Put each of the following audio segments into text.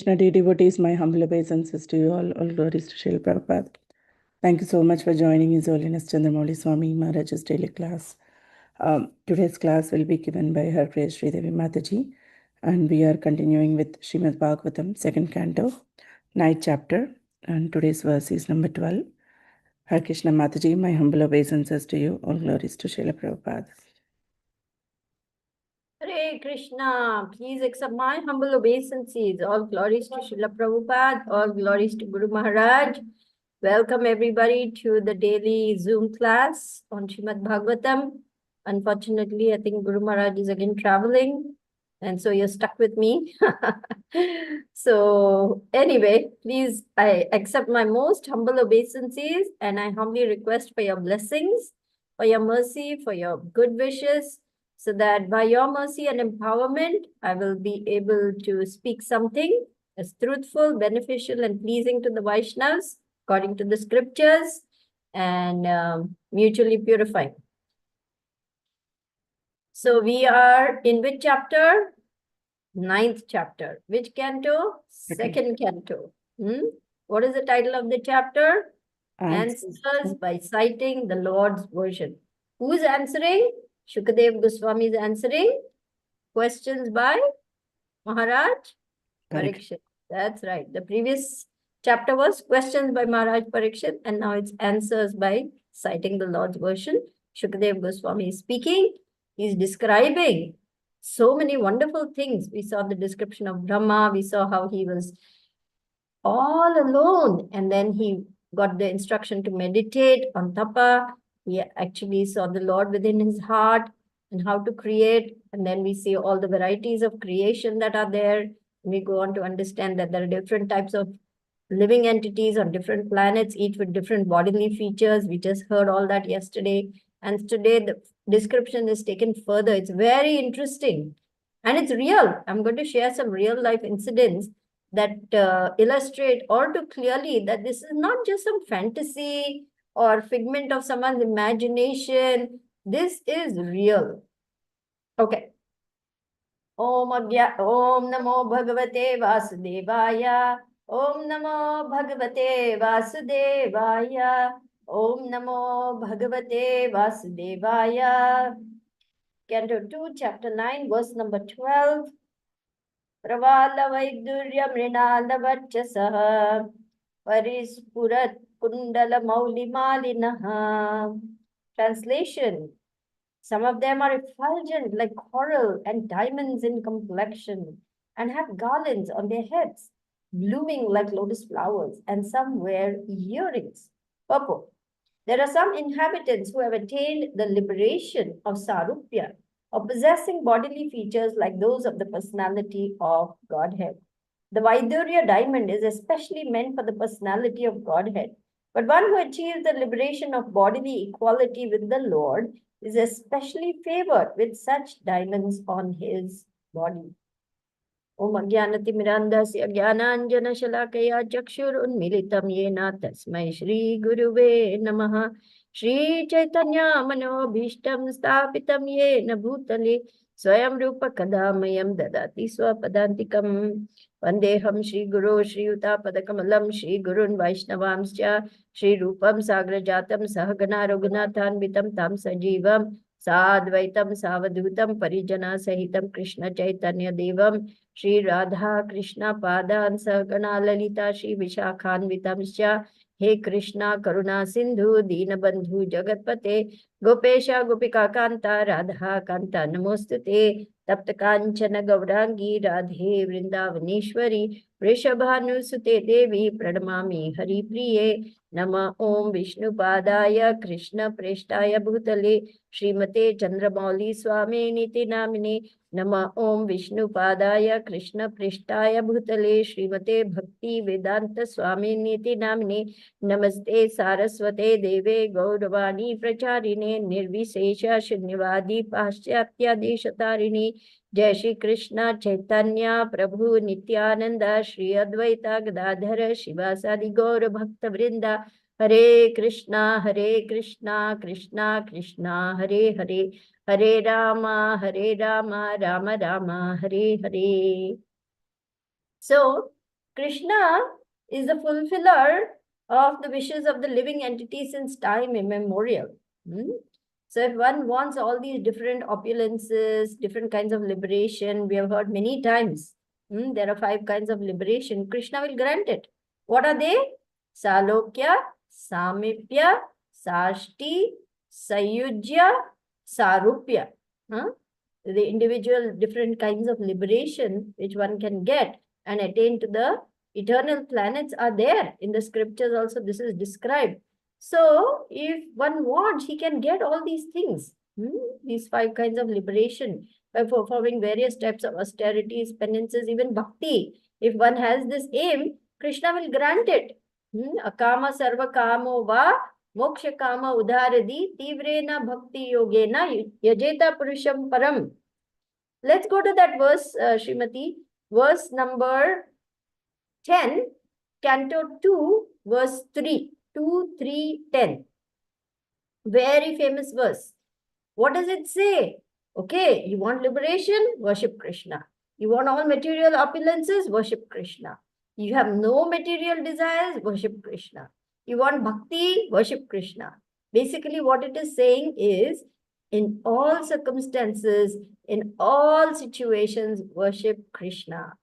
Krishna, dear devotees, my humble obeisances to you all glories to Srila Prabhupada. Thank you so much for joining His Holiness Chandramouli Swami Maharaj's daily class. Today's class will be given by HG Sridevi Mataji, and we are continuing with Srimad Bhagavatam, second canto, ninth chapter, and today's verse is number 12. Hare Krishna Mataji, my humble obeisances to you, all glories to Srila Prabhupada. Hare Krishna, please accept my humble obeisances. All glories to Srila Prabhupada, all glories to Guru Maharaj. Welcome everybody to the daily Zoom class on Srimad Bhagavatam. Unfortunately, I think Guru Maharaj is again traveling, and so you're stuck with me. So anyway, please, I accept my most humble obeisances, and I humbly request for your blessings, for your mercy, for your good wishes, so that by your mercy and empowerment, I will be able to speak something as truthful, beneficial, and pleasing to the Vaishnavas, according to the scriptures, and mutually purifying. So we are in which chapter? Ninth chapter. Which canto? Second canto. What is the title of the chapter? Answers by citing the Lord's version. Who is answering? Shukadev Goswami is answering. Questions by Maharaj Parikshit. That's right. The previous chapter was questions by Maharaj Parikshit, and now it's answers by citing the Lord's version. Shukadev Goswami is speaking. He's describing so many wonderful things. We saw the description of Brahma. We saw how he was all alone, and then he got the instruction to meditate on tapa. He actually saw the Lord within his heart and how to create. And then we see all the varieties of creation that are there. We go on to understand that there are different types of living entities on different planets, each with different bodily features. We just heard all that yesterday. And today the description is taken further. It's very interesting. And it's real. I'm going to share some real life incidents that illustrate all too clearly that this is not just some fantasy or figment of someone's imagination. This is real. Okay. Om Namo Bhagavate Vasudevaya. Om Namo Bhagavate Vasudevaya. Om Namo Bhagavate Vasudevaya. Canto 2, chapter 9, verse number 12. Pravala Vaidurya Mrinala Vachasaha Parispurat Kundala Mauli Malinaha. Translation. Some of them are effulgent like coral and diamonds in complexion, and have garlands on their heads, blooming like lotus flowers, and some wear earrings. Purple. There are some inhabitants who have attained the liberation of Sarupya, or possessing bodily features like those of the personality of Godhead. The Vaidurya diamond is especially meant for the personality of Godhead, but one who achieves the liberation of bodily equality with the Lord is especially favored with such diamonds on his body. Om Ajnanatimirandasya Jnananjana Shalakaya Chakshurunmilitam Yena Tasmai Shri Guruve Namaha. Shri Chaitanya Manobhishtam Sthapitam Yena Bhutale Swayam Rupa Kadamayam Dadati Swapadantikam. Vandeham Shri Guru Shri Yuta Padakamalam Shri Gurun Vaishnavamscha Shri Rupam Sagrajatam Sahagana Raghunathan Vitam Tam Sajivam Sadvaitam Savadutam Parijana Sahitam Krishna Chaitanya Devam Shri Radha Krishna Padan Sahagana Lalita Shri Vishakhan Vitamscha. He Krishna Karuna Sindhu Deenabandhu Jagatpate Gopesha Gopika Kanta Radha Kanta Namostute Tapta Kanchana Gaurangi Radhe Vrindavaneshwari Vrishabhanu Sute Devi Pranamami Hari Priye Nama Om Vishnu Padaya Krishna Preshtaya Bhutale Srimate Chandramouli Swami Niti Namine Nama Om Vishnu Padaya Krishna Preshtaya Bhutale Srimate Bhakti Vedanta Swami Niti Namine Namaste Saraswate Deve Gauravani Pracharine Nirvisesha Shunyavadi Paschatya Deshatarine Jai Shri Krishna Chaitanya Prabhu Nityananda Shri Advaita Gadadhara Shivasadi Gaura Bhakta Vrinda Hare Krishna Krishna Krishna Hare Hare Hare Rama Rama Rama Hare Hare. So Krishna is the fulfiller of the wishes of the living entity since time immemorial. So if one wants all these different opulences, different kinds of liberation, we have heard many times, there are 5 kinds of liberation, Krishna will grant it. What are they? Salokya, Samipya, Sashti, Sayujya, Sarupya. The individual different kinds of liberation which one can get and attain to the eternal planets are there. In the scriptures also this is described. So if one wants, he can get all these things. These 5 kinds of liberation by performing various types of austerities, penances, even bhakti. If one has this aim, Krishna will grant it. Akama sarva kamo va moksha kama udharadi tivrena bhakti yogena yajeta purusham param. Let's go to that verse, Srimati. Verse number 10, Canto 2, verse 3. 2, 3, 10. Very famous verse. What does it say? Okay, you want liberation? Worship Krishna. You want all material opulences? Worship Krishna. You have no material desires? Worship Krishna. You want bhakti? Worship Krishna. Basically, what it is saying is, in all circumstances, in all situations, worship Krishna.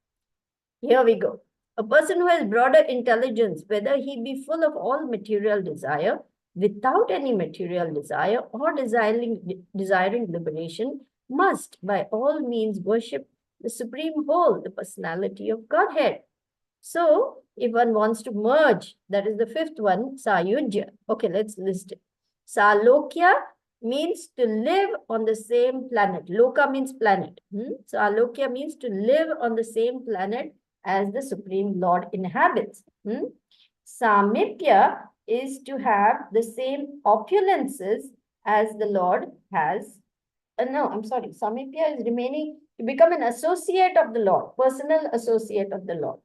Here we go. A person who has broader intelligence, whether he be full of all material desire, without any material desire, or desiring liberation, must by all means worship the Supreme Whole, the personality of Godhead. So, if one wants to merge, that is the 5th one, Sayujya. Okay, let's list it. Salokya means to live on the same planet. Loka means planet. So, Alokya means to live on the same planet as the Supreme Lord inhabits. Samipya is to have the same opulences as the Lord has. No, I'm sorry. Samipya is remaining to become an associate of the Lord, personal associate of the Lord.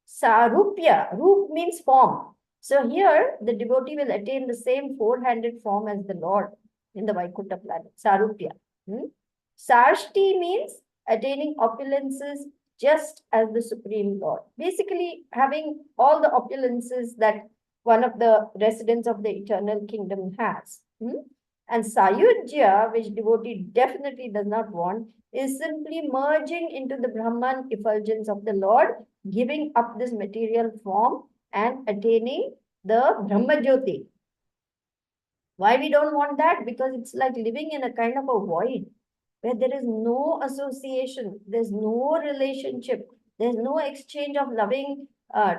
Sarupya, Rup means form. So here the devotee will attain the same 4-handed form as the Lord in the Vaikuntha planet, Sarupya. Sarshti means attaining opulences just as the Supreme Lord. Basically, having all the opulences that one of the residents of the eternal kingdom has. And Sayujya, which devotee definitely does not want, is simply merging into the Brahman effulgence of the Lord, giving up this material form and attaining the Brahma Jyoti. Why we don't want that? Because it's like living in a kind of a void where there is no association, there's no relationship, there's no exchange of loving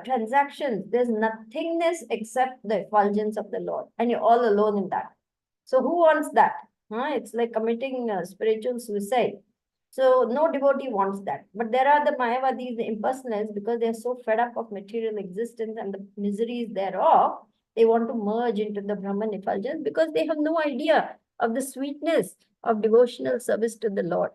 transactions, there's nothingness except the effulgence of the Lord, and you're all alone in that. So who wants that? It's like committing spiritual suicide. So no devotee wants that. But there are the Mayavadis, the impersonalists, because they're so fed up of material existence and the miseries thereof, they want to merge into the Brahman effulgence because they have no idea of the sweetness of devotional service to the Lord.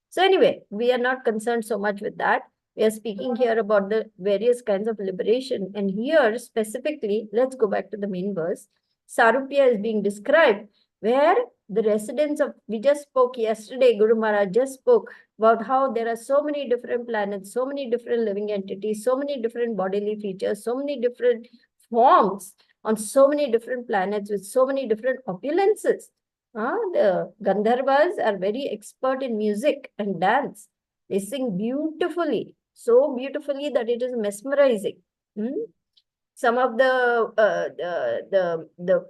So anyway, we are not concerned so much with that. We are speaking here about the various kinds of liberation. And here specifically, let's go back to the main verse. Sarupya is being described where the residents of, we just spoke yesterday, Guru Maharaj just spoke about how there are so many different planets, so many different living entities, so many different bodily features, so many different forms on so many different planets with so many different opulences. The Gandharvas are very expert in music and dance. They sing beautifully, so beautifully that it is mesmerizing. Some of the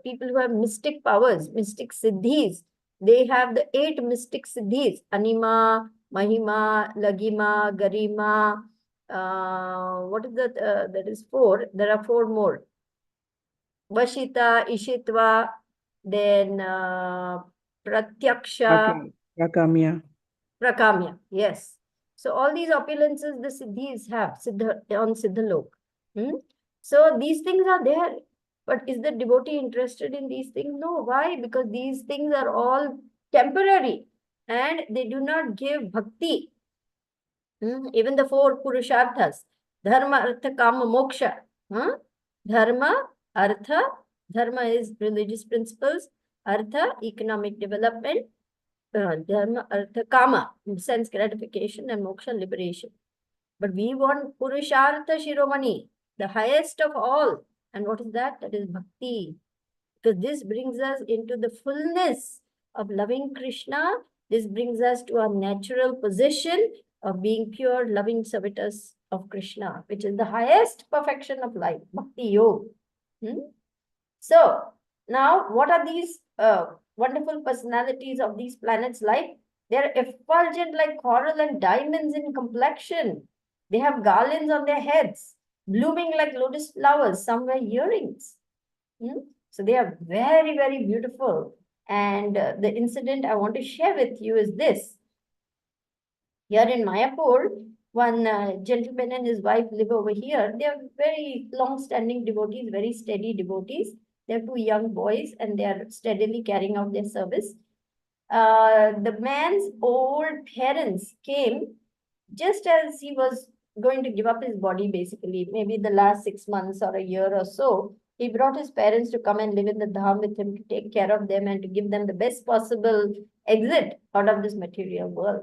people who have mystic powers, mystic siddhis, they have the 8 mystic siddhis: Anima, Mahima, Lagima, Garima. What is that? That is 4. There are 4 more. Vashita, Ishitva, then Pratyaksha. Prakamya. Prakamya, yes. So all these opulences the siddhis have on Siddhalok. So these things are there. But is the devotee interested in these things? No. Why? Because these things are all temporary and they do not give bhakti. Even the 4 purusharthas, dharma, artha, kama, moksha. Dharma, artha, dharma is religious principles, artha, economic development, dharma, artha, kama, sense gratification, and moksha, liberation. But we want Purushartha Shiromani, the highest of all. And what is that? That is bhakti. Because this brings us into the fullness of loving Krishna. This brings us to our natural position of being pure, loving servitors of Krishna, which is the highest perfection of life, bhakti yoga. So, now what are these wonderful personalities of these planets like? They're effulgent like coral and diamonds in complexion. They have garlands on their heads, blooming like lotus flowers. Some wear earrings. So they are very, very beautiful. And the incident I want to share with you is this. Here in Mayapur, one gentleman and his wife live over here. They are very long-standing devotees, very steady devotees. They are two young boys and they are steadily carrying out their service. The man's old parents came just as he was going to give up his body, basically, maybe the last 6 months or a year or so. He brought his parents to come and live in the dham with him, to take care of them and to give them the best possible exit out of this material world.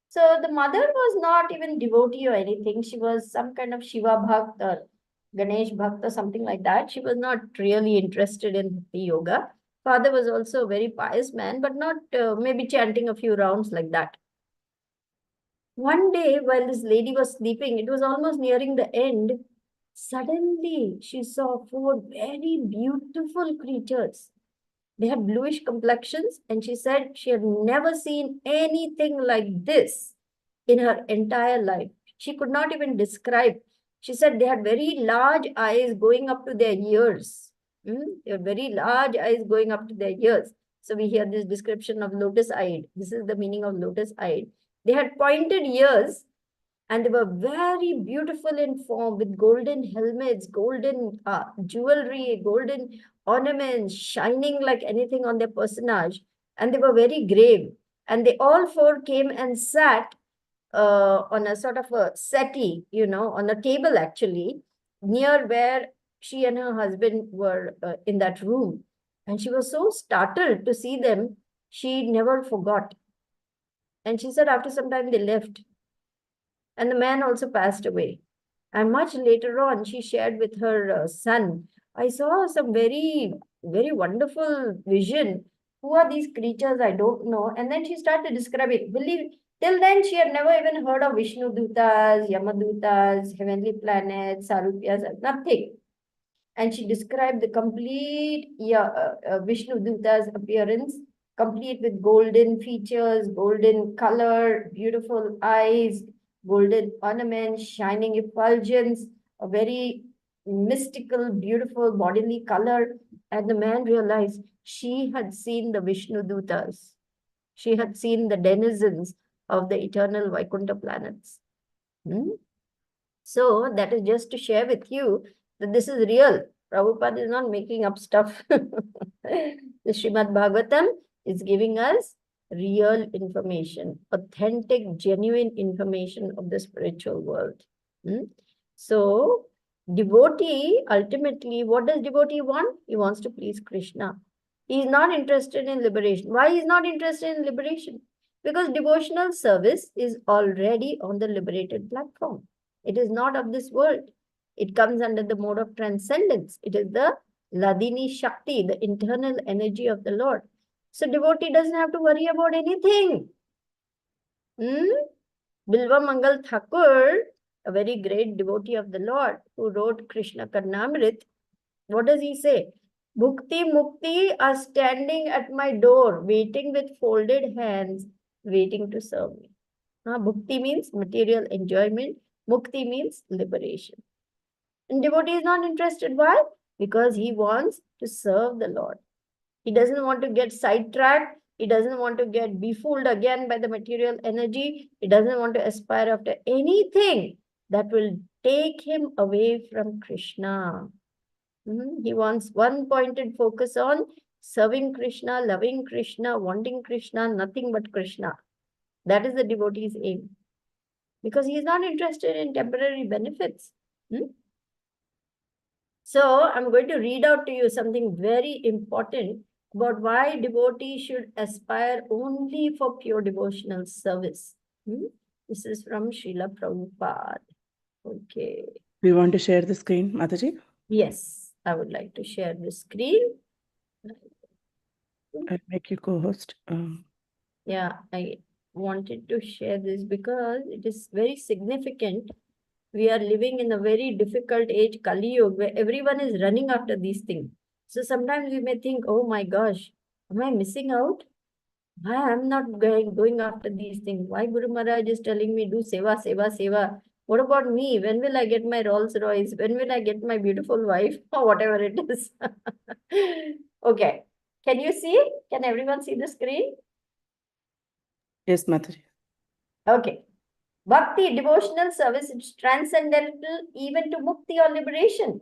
So the mother was not even devotee or anything. She was some kind of Shiva Bhakt or Ganesh Bhakt or something like that. She was not really interested in Bhakti Yoga. Father was also a very pious man, but not maybe chanting a few rounds like that. One day, while this lady was sleeping, it was almost nearing the end. Suddenly, she saw four very beautiful creatures. They had bluish complexions, and she said she had never seen anything like this in her entire life. She could not even describe. She said they had very large eyes going up to their ears. They had very large eyes going up to their ears. So we hear this description of lotus-eyed. This is the meaning of lotus-eyed. They had pointed ears, and they were very beautiful in form, with golden helmets, golden jewelry, golden ornaments, shining like anything on their personage. And they were very grave. And they all four came and sat on a sort of a settee, on a table actually, near where she and her husband were in that room. And she was so startled to see them, she never forgot. And she said after some time they left. And the man also passed away. And much later on, she shared with her son, I saw some very, very wonderful vision. Who are these creatures? I don't know. And then she started describing. Till then, she had never even heard of Vishnu Dutas, Yamadutas, heavenly planets, Sarupyas, nothing. And she described the complete Vishnu Duta's appearance, complete with golden features, golden color, beautiful eyes, golden ornaments, shining effulgence, a very mystical, beautiful bodily color. And the man realized she had seen the Vishnu Dutas. She had seen the denizens of the eternal Vaikuntha planets. So that is just to share with you that this is real. Prabhupada is not making up stuff. The Srimad Bhagavatam is giving us real information, authentic, genuine information of the spiritual world. So, devotee, ultimately, what does devotee want? He wants to please Krishna. He is not interested in liberation. Why he is not interested in liberation? Because devotional service is already on the liberated platform. It is not of this world. It comes under the mode of transcendence. It is the Ladini Shakti, the internal energy of the Lord. So devotee doesn't have to worry about anything. Bilva Mangal Thakur, a very great devotee of the Lord, who wrote Krishna Karnamrit, what does he say? Bhukti Mukti are standing at my door, waiting with folded hands, waiting to serve me. Bhukti means material enjoyment. Mukti means liberation. And devotee is not interested. Why? Because he wants to serve the Lord. He doesn't want to get sidetracked. He doesn't want to get befooled again by the material energy. He doesn't want to aspire after anything that will take him away from Krishna. He wants one pointed focus on serving Krishna, loving Krishna, wanting Krishna, nothing but Krishna. That is the devotee's aim. Because he is not interested in temporary benefits. So I'm going to read out to you something very important about why devotees should aspire only for pure devotional service. This is from Srila Prabhupada. Okay. Do you want to share the screen, Mataji? Yes, I would like to share the screen. I'll make you co-host. Yeah, I wanted to share this because it is very significant. We are living in a very difficult age, Kali Yuga, where everyone is running after these things. So sometimes we may think, oh my gosh, am I missing out? Why I'm not going after these things? Why Guru Maharaj is telling me do seva, seva, seva? What about me? When will I get my Rolls Royce? When will I get my beautiful wife? Or whatever it is. Okay. Can you see? Can everyone see the screen? Yes, Mataji. Okay. Bhakti, devotional service, is transcendental even to mukti or liberation.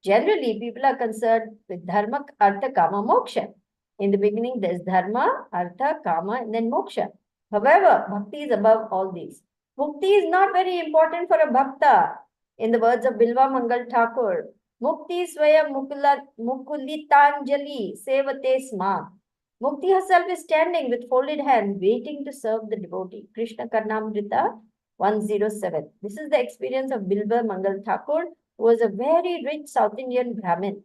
Generally, people are concerned with dharma, artha, kama, moksha. In the beginning, there's dharma, artha, kama, and then moksha. However, bhakti is above all these. Mukti is not very important for a bhakta. In the words of Bilva Mangal Thakur, Mukti swaya mukulitanjali sevate sma. Mukti herself is standing with folded hands, waiting to serve the devotee. Krishna Karnamrita 107. This is the experience of Bilva Mangal Thakur, who was a very rich South Indian Brahmin.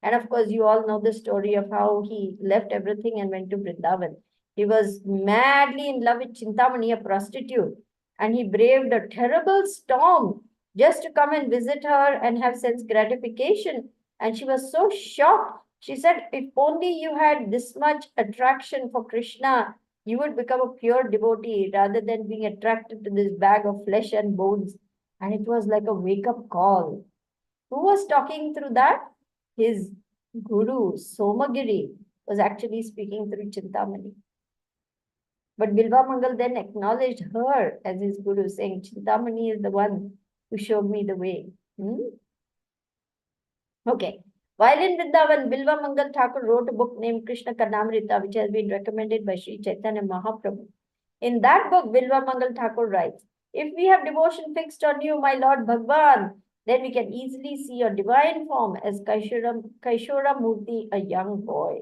And of course, you all know the story of how he left everything and went to Vrindavan. He was madly in love with Chintamani, a prostitute, and he braved a terrible storm just to come and visit her and have sense gratification. And she was so shocked. She said, if only you had this much attraction for Krishna, you would become a pure devotee rather than being attracted to this bag of flesh and bones. And it was like a wake up call. Who was talking through that? His guru, Somagiri, was actually speaking through Chintamani. But Bilva Mangal then acknowledged her as his guru, saying, Chintamani is the one who showed me the way. Okay. While in Vrindavan, Bilva Mangal Thakur wrote a book named Krishna Karnamrita, which has been recommended by Sri Chaitanya Mahaprabhu. In that book, Bilva Mangal Thakur writes, if we have devotion fixed on you, my Lord Bhagwan, then we can easily see your divine form as Kaishora Murti, a young boy.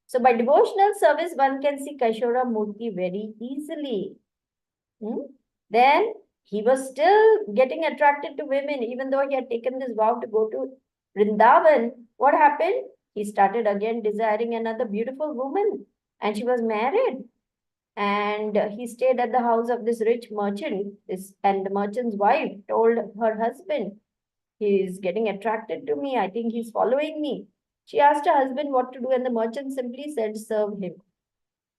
So by devotional service, one can see Kaishora Murti very easily. Then he was still getting attracted to women, even though he had taken this vow to go to Vrindavan. What happened? He started again desiring another beautiful woman, and she was married. And he stayed at the house of this rich merchant. And the merchant's wife told her husband, he is getting attracted to me. I think he's following me. She asked her husband what to do, and the merchant simply said, serve him.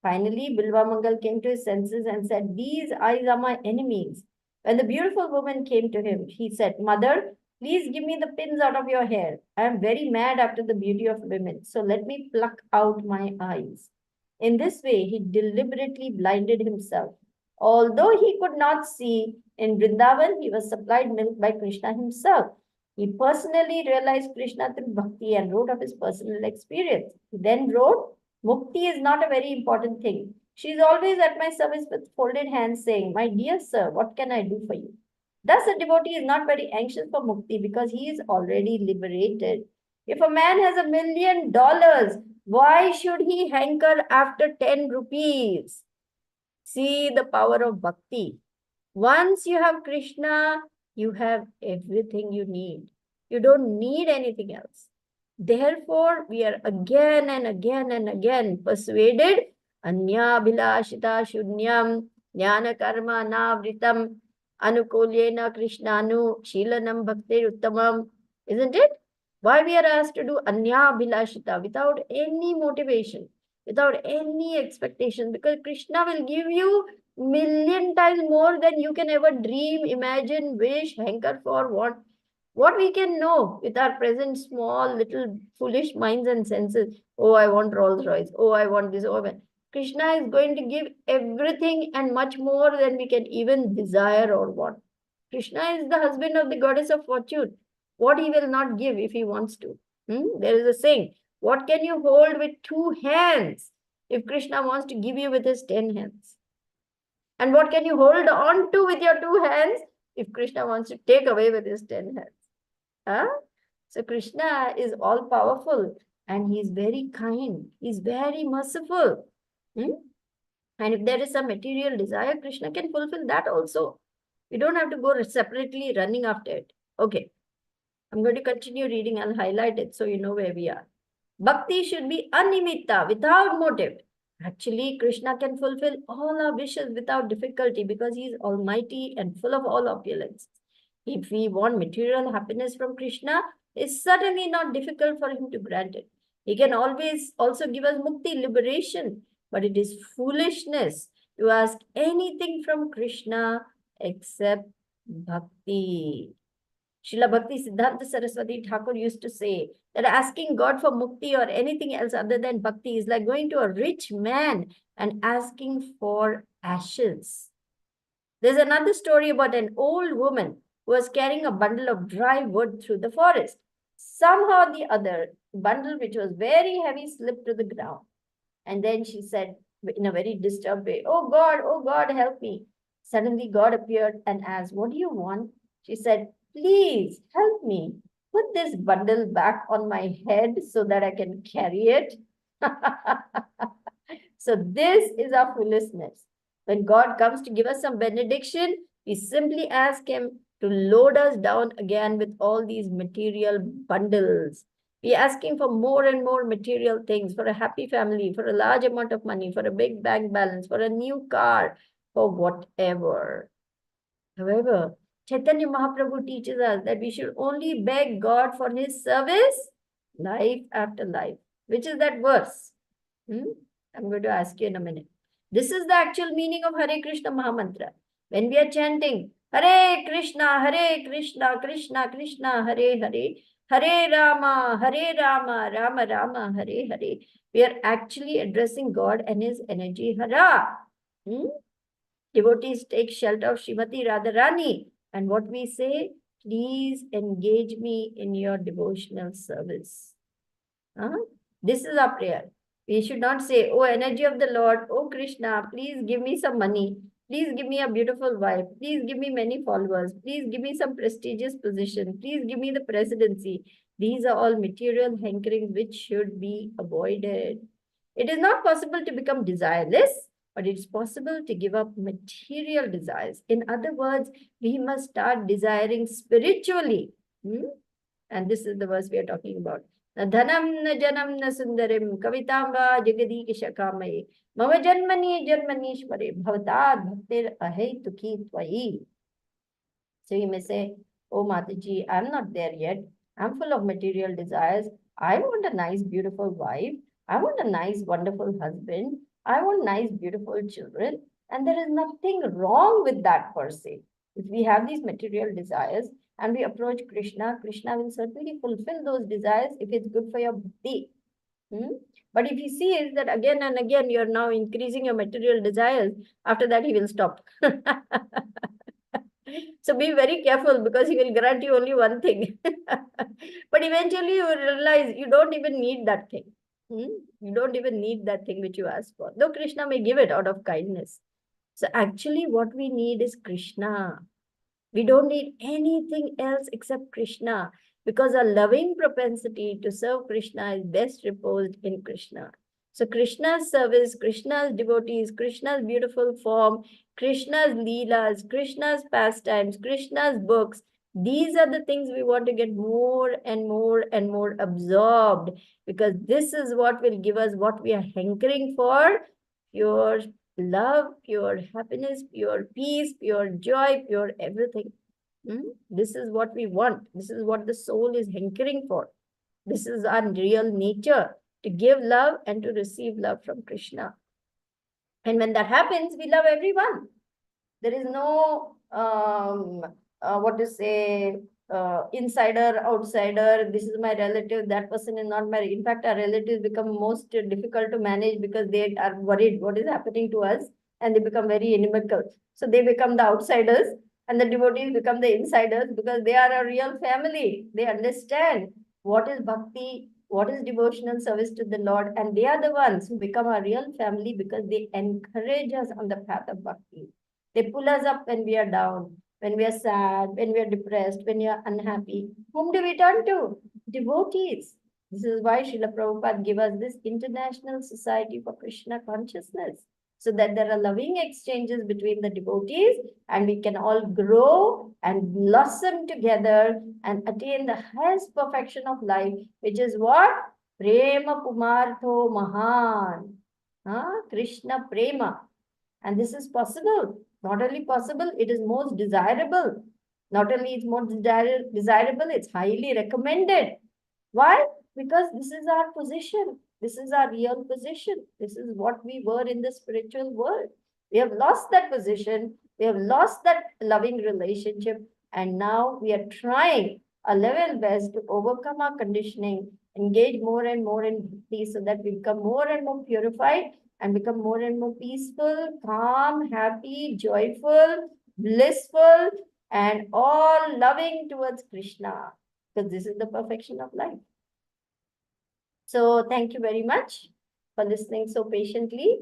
Finally, Bilva Mangal came to his senses and said, these eyes are my enemies. When the beautiful woman came to him, he said, Mother, please give me the pins out of your hair. I am very mad after the beauty of women, so let me pluck out my eyes. In this way, he deliberately blinded himself. Although he could not see, in Vrindavan, he was supplied milk by Krishna himself. He personally realized Krishna through bhakti and wrote of his personal experience. He then wrote, Mukti is not a very important thing. She is always at my service with folded hands saying, my dear sir, what can I do for you? Thus, a devotee is not very anxious for mukti because he is already liberated. If a man has $1,000,000, why should he hanker after 10 rupees? See the power of bhakti. Once you have Krishna, you have everything you need. You don't need anything else. Therefore, we are again and again and again persuaded Anya Bhilashita Shunyam Jnana Karma Navritam Anukulyena Krishnanu Shilanam Bhakti Uttamam. Isn't it? Why we are asked to do Anya Bhilashita without any motivation, without any expectation, because Krishna will give you million times more than you can ever dream, imagine, wish, hanker for, what we can know with our present small, little, foolish minds and senses. Oh, I want Rolls Royce. Oh, I want this. Oh, I want. Krishna is going to give everything and much more than we can even desire or want. Krishna is the husband of the goddess of fortune. What he will not give if he wants to. There is a saying, what can you hold with 2 hands if Krishna wants to give you with his 10 hands? And what can you hold on to with your 2 hands if Krishna wants to take away with his 10 hands? Huh? So Krishna is all powerful and he is very kind. He is very merciful. And if there is some material desire, Krishna can fulfill that also. You don't have to go separately running after it. Okay. I'm going to continue reading. I'll highlight it so you know where we are. Bhakti should be animitta, without motive. Actually, Krishna can fulfill all our wishes without difficulty because he is almighty and full of all opulence. If we want material happiness from Krishna, it's certainly not difficult for him to grant it. He can always also give us mukti, liberation, but it is foolishness to ask anything from Krishna except bhakti. Srila Bhakti Siddhanta Saraswati Thakur used to say that asking God for mukti or anything else other than bhakti is like going to a rich man and asking for ashes. There's another story about an old woman who was carrying a bundle of dry wood through the forest. Somehow the other bundle, which was very heavy, slipped to the ground. And then she said in a very disturbed way, oh God, help me. Suddenly God appeared and asked, what do you want? She said, please help me. Put this bundle back on my head so that I can carry it. So this is our foolishness. When God comes to give us some benediction, we simply ask him to load us down again with all these material bundles. We're asking for more and more material things, for a happy family, for a large amount of money, for a big bank balance, for a new car, for whatever. However, Chaitanya Mahaprabhu teaches us that we should only beg God for his service life after life. Which is that verse? I'm going to ask you in a minute. This is the actual meaning of Hare Krishna Mahamantra. When we are chanting Hare Krishna, Krishna Krishna, Hare Hare, Hare Rama, Rama Rama, Hare Hare, we are actually addressing God and his energy Hara. Devotees take shelter of Srimati Radharani. And what we say, please engage me in your devotional service. This is our prayer. We should not say, oh, energy of the Lord, oh, Krishna, please give me some money. Please give me a beautiful wife. Please give me many followers. Please give me some prestigious position. Please give me the presidency. These are all material hankerings which should be avoided. It is not possible to become desireless, but it's possible to give up material desires. In other words, we must start desiring spiritually. And this is the verse we are talking about. Dhanam na janam na sundarim kavitamba jagadikishakamaye mama janmani janmanishware bhavatad bhaktir ahetuki twayi. So you may say, oh Mataji, I'm not there yet. I'm full of material desires. I want a nice, beautiful wife. I want a nice, wonderful husband. I want nice, beautiful children. And there is nothing wrong with that per se. If we have these material desires and we approach Krishna, Krishna will certainly fulfill those desires if it's good for your bhakti. But if he sees that again and again you're now increasing your material desires, after that he will stop. So be very careful because he will grant you only one thing. But eventually you will realize you don't even need that thing. You don't even need that thing which you ask for. Though Krishna may give it out of kindness. So actually what we need is Krishna. We don't need anything else except Krishna because our loving propensity to serve Krishna is best reposed in Krishna. So Krishna's service, Krishna's devotees, Krishna's beautiful form, Krishna's leelas, Krishna's pastimes, Krishna's books, these are the things we want to get more and more and more absorbed because this is what will give us what we are hankering for, pure love, pure happiness, pure peace, pure joy, pure everything. This is what we want. This is what the soul is hankering for. This is our real nature, to give love and to receive love from Krishna. And when that happens, we love everyone. There is no, what to say, insider, outsider, this is my relative, that person is not my, in fact, our relatives become most difficult to manage because they are worried what is happening to us and they become very inimical. So they become the outsiders and the devotees become the insiders because they are a real family. They understand what is bhakti, what is devotional service to the Lord, and they are the ones who become a real family because they encourage us on the path of bhakti. They pull us up when we are down, when we are sad, when we are depressed, when we are unhappy. Whom do we turn to? Devotees. This is why Srila Prabhupada gave us this International Society for Krishna Consciousness. so that there are loving exchanges between the devotees, and we can all grow and blossom together and attain the highest perfection of life, which is what? Prema Pumartho Mahan. Krishna Prema. And this is possible. Not only possible, it is most desirable. Not only it's more desirable, it's highly recommended. Why? Because this is our position. This is our real position. This is what we were in the spiritual world. We have lost that position. We have lost that loving relationship. And now we are trying our level best to overcome our conditioning, engage more and more in peace so that we become more and more purified and become more and more peaceful, calm, happy, joyful, blissful, and all loving towards Krishna. Because this is the perfection of life. So thank you very much for listening so patiently.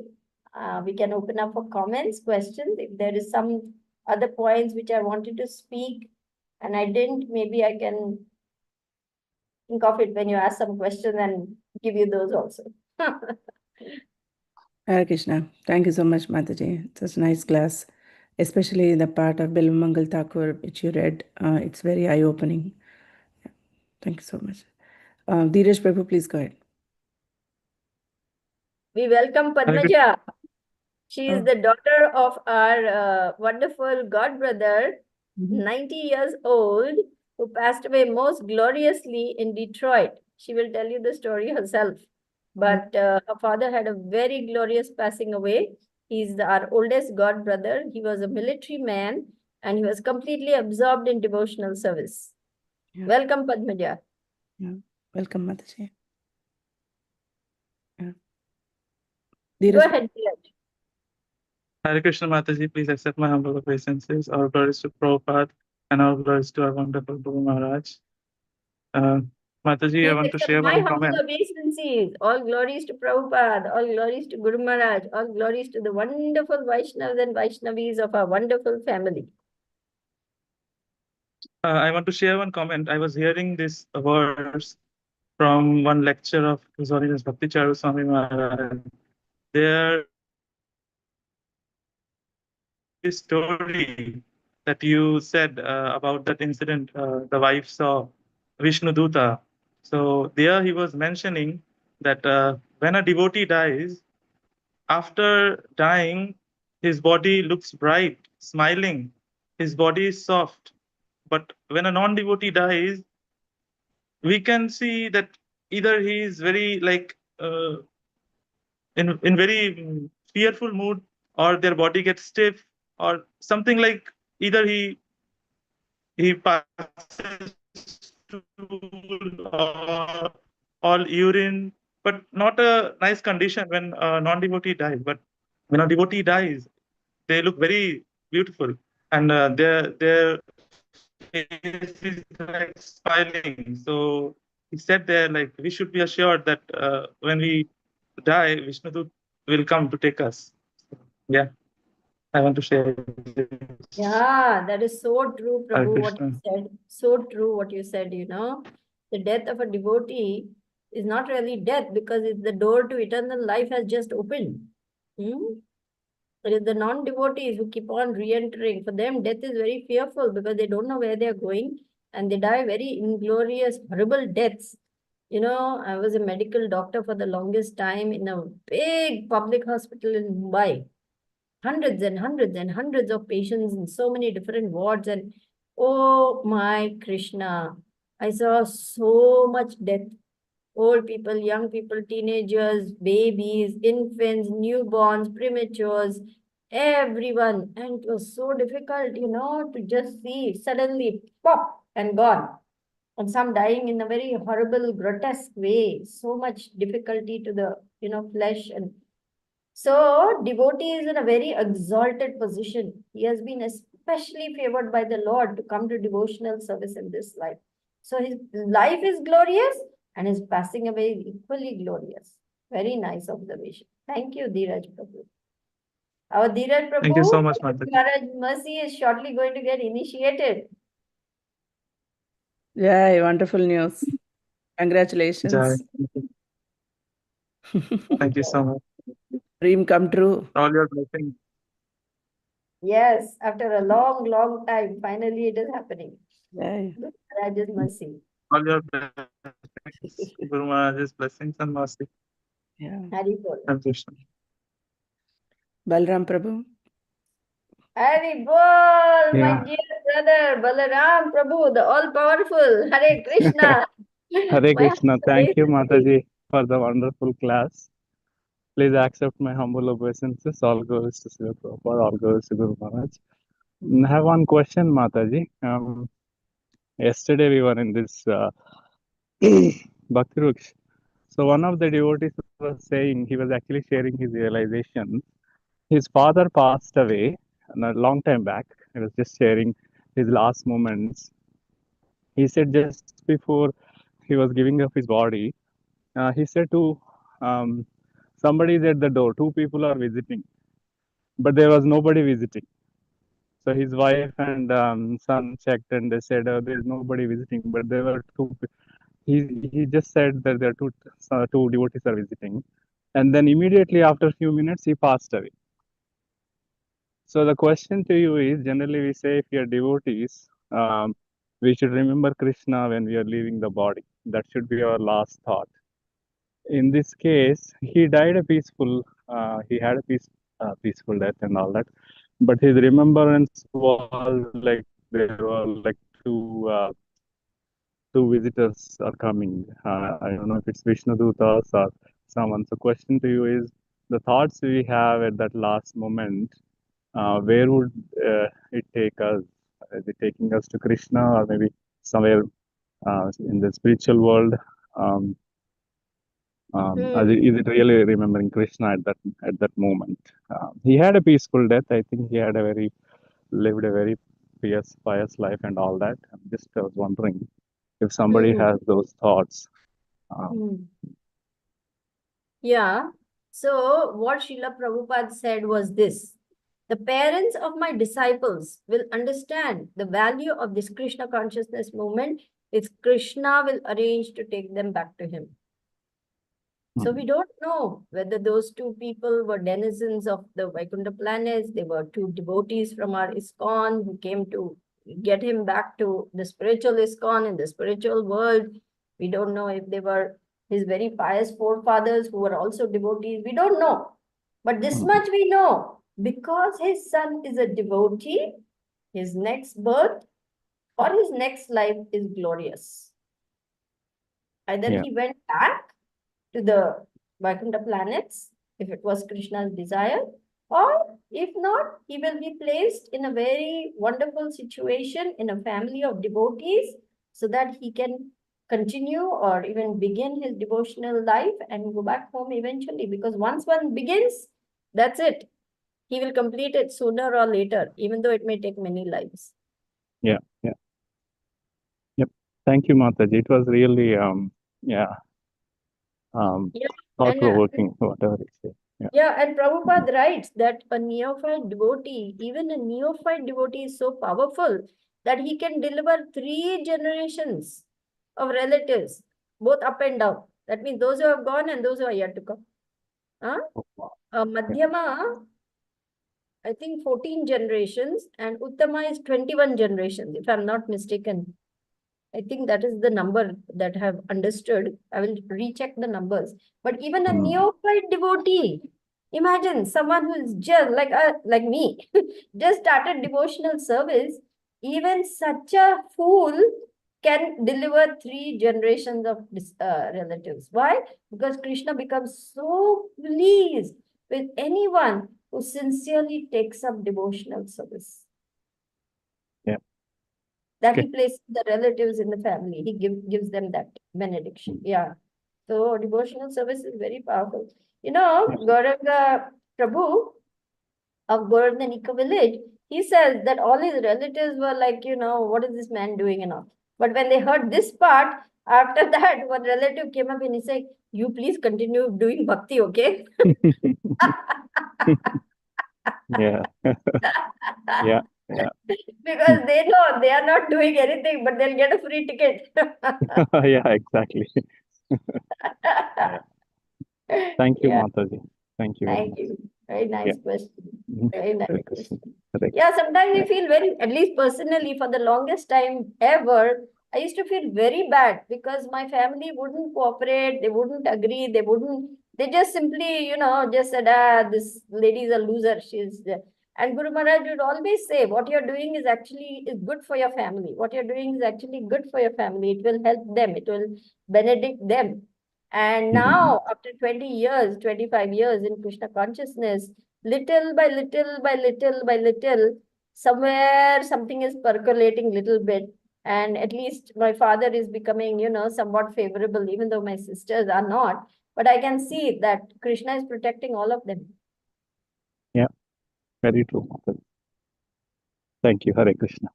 We can open up for comments, questions. If there is some other points which I wanted to speak and I didn't, maybe I can think of it when you ask some questions and give you those also. Hare Krishna. Thank you so much, Mataji. Such a nice class, especially the part of Bilvamangal Thakur which you read. It's very eye-opening. Yeah. Thank you so much. Dheeraj Prabhu, please go ahead. We welcome Padmaja. She is the daughter of our wonderful god brother, 90 years old, who passed away most gloriously in Detroit. She will tell you the story herself. But her father had a very glorious passing away. He's our oldest god brother. He was a military man and he was completely absorbed in devotional service. Yeah. Welcome, Padmaja. Yeah. Welcome, Mataji. Yeah. Go ahead, Dheeraj. Hare Krishna Mataji, please accept my humble obeisances. Our glories to Prabhupada and our glories to our wonderful Guru Maharaj. Mataji, I want to share one comment. My humble obeisances. All glories to Prabhupada, all glories to Guru Maharaj, all glories to the wonderful Vaishnavas and Vaishnavis of our wonderful family. I want to share one comment. I was hearing this verse from one lecture of His Holiness Bhakti Charu Swami Maharaj. There is story that you said about that incident the wife saw Vishnu Duta. So there he was mentioning that when a devotee dies, after dying, his body looks bright, smiling. His body is soft. But when a non-devotee dies, we can see that either he is very in very fearful mood, or their body gets stiff, or something like either he passes stool or all urine, but not a nice condition when a non-devotee dies. But when a devotee dies, they look very beautiful, and their face is like smiling. So he said there, like, we should be assured that when we die, Vishnudut will come to take us. Yeah, I want to share this. Yeah, that is so true, Hare Prabhu, what you Krishna. said. So true what you said, you know. The death of a devotee is not really death because it's the door to eternal life has just opened. It is the non-devotees who keep on re-entering. For them, death is very fearful because they don't know where they are going and they die very inglorious, horrible deaths. You know, I was a medical doctor for the longest time in a big public hospital in Mumbai. Hundreds and hundreds and hundreds of patients in so many different wards. And oh my Krishna, I saw so much death. Old people, young people, teenagers, babies, infants, newborns, prematures, everyone. And it was so difficult, you know, to just see suddenly pop and gone. And some dying in a very horrible, grotesque way. So much difficulty to the, you know, flesh. And so devotee is in a very exalted position. He has been especially favored by the Lord to come to devotional service in this life. So his life is glorious and his passing away is equally glorious. Very nice observation. Thank you, Dheeraj Prabhu. Our Dheeraj Prabhu, Thank you so much, Mataji. Maharaj Mercy is shortly going to get initiated. Yeah, wonderful news. Congratulations. Thank you so much. Dream come true. All your blessings. Yes, after a long, long time, finally it is happening. Yeah. Raja's mercy. All your blessings. Guru Maharaj's blessings and mercy. Yeah. Hari Bol. Hare Krishna. Balram Prabhu. Hari Bol, my Yeah. dear brother, Balaram Prabhu, the all-powerful. Hare Krishna. Hare My Krishna. heart Thank you, is Mataji, for the wonderful class. Please accept my humble obeisances. All goes to Sri Prabhupada, all goes to Guru Maharaj. I have one question, Mataji. Yesterday we were in this Bhakti Ruksh. So one of the devotees was saying, he was actually sharing his realization. His father passed away a long time back. He was just sharing his last moments. He said just before he was giving up his body, he said to somebody is at the door. Two people are visiting, but there was nobody visiting. So his wife and son checked, and they said there is nobody visiting, but there were two. He just said that there are two devotees are visiting, and then immediately after a few minutes he passed away. So the question to you is: generally we say if we are devotees, we should remember Krishna when we are leaving the body. That should be our last thought. In this case, he died a peaceful. He had a peaceful death and all that, but his remembrance was like there were like two visitors are coming. I don't know if it's Vishnu Dutas or someone. So, question to you is: the thoughts we have at that last moment, where would it take us? Is it taking us to Krishna, or maybe somewhere in the spiritual world? Is it really remembering Krishna at that moment? He had a peaceful death. I think he had lived a very pious life and all that. I was wondering if somebody has those thoughts. Yeah. So what Srila Prabhupada said was this: the parents of my disciples will understand the value of this Krishna consciousness movement if Krishna will arrange to take them back to him. So we don't know whether those two people were denizens of the Vaikuntha planets. They were two devotees from our ISKCON who came to get him back to the spiritual ISKCON in the spiritual world. We don't know if they were his very pious forefathers who were also devotees. We don't know. But this much we know. Because his son is a devotee, his next birth or his next life is glorious. Either he went back to the Vaikuntha planets, if it was Krishna's desire, or if not, he will be placed in a very wonderful situation in a family of devotees so that he can continue or even begin his devotional life and go back home eventually. Because once one begins, that's it. He will complete it sooner or later, even though it may take many lives. Yeah. Yep. Thank you, Mataji. It was really, thought-provoking, whatever you say. Yeah, and Prabhupada writes that a neophyte devotee, even a neophyte devotee is so powerful that he can deliver 3 generations of relatives, both up and down. That means those who have gone and those who are yet to come. Madhyama, I think 14 generations, and Uttama is 21 generations, if I'm not mistaken. I think that is the number that I have understood. I will recheck the numbers. But even a neophyte devotee, imagine someone who is just like me, just started devotional service. Even such a fool can deliver 3 generations of relatives. Why? Because Krishna becomes so pleased with anyone who sincerely takes up devotional service. That he places the relatives in the family. He gives them that benediction. Yeah. So devotional service is very powerful. You know, Gauranga Prabhu of Gorandanika village, he says that all his relatives were like, what is this man doing and all. But when they heard this part, after that, one relative came up and he said, you please continue doing bhakti, okay? Yeah. Because they know they are not doing anything, but they'll get a free ticket. Yeah, exactly. Thank you, Mataji. Thank you very Thank much. you. Very nice Yeah. question. Mhm. Very nice Hare question. Krishna. Hare Yeah, sometimes we Yeah. feel very, at least personally, for the longest time ever, I used to feel very bad because my family wouldn't cooperate, they wouldn't agree, they just simply, just said, this lady is a loser. And Guru Maharaj would always say, what you're doing is good for your family. What you're doing is actually good for your family. It will help them, it will benedict them. And now, after 20 years, 25 years in Krishna consciousness, little by little by little by little, somewhere something is percolating little bit. And at least my father is becoming, somewhat favorable, even though my sisters are not. But I can see that Krishna is protecting all of them. Yeah, very true. Thank you. Hare Krishna.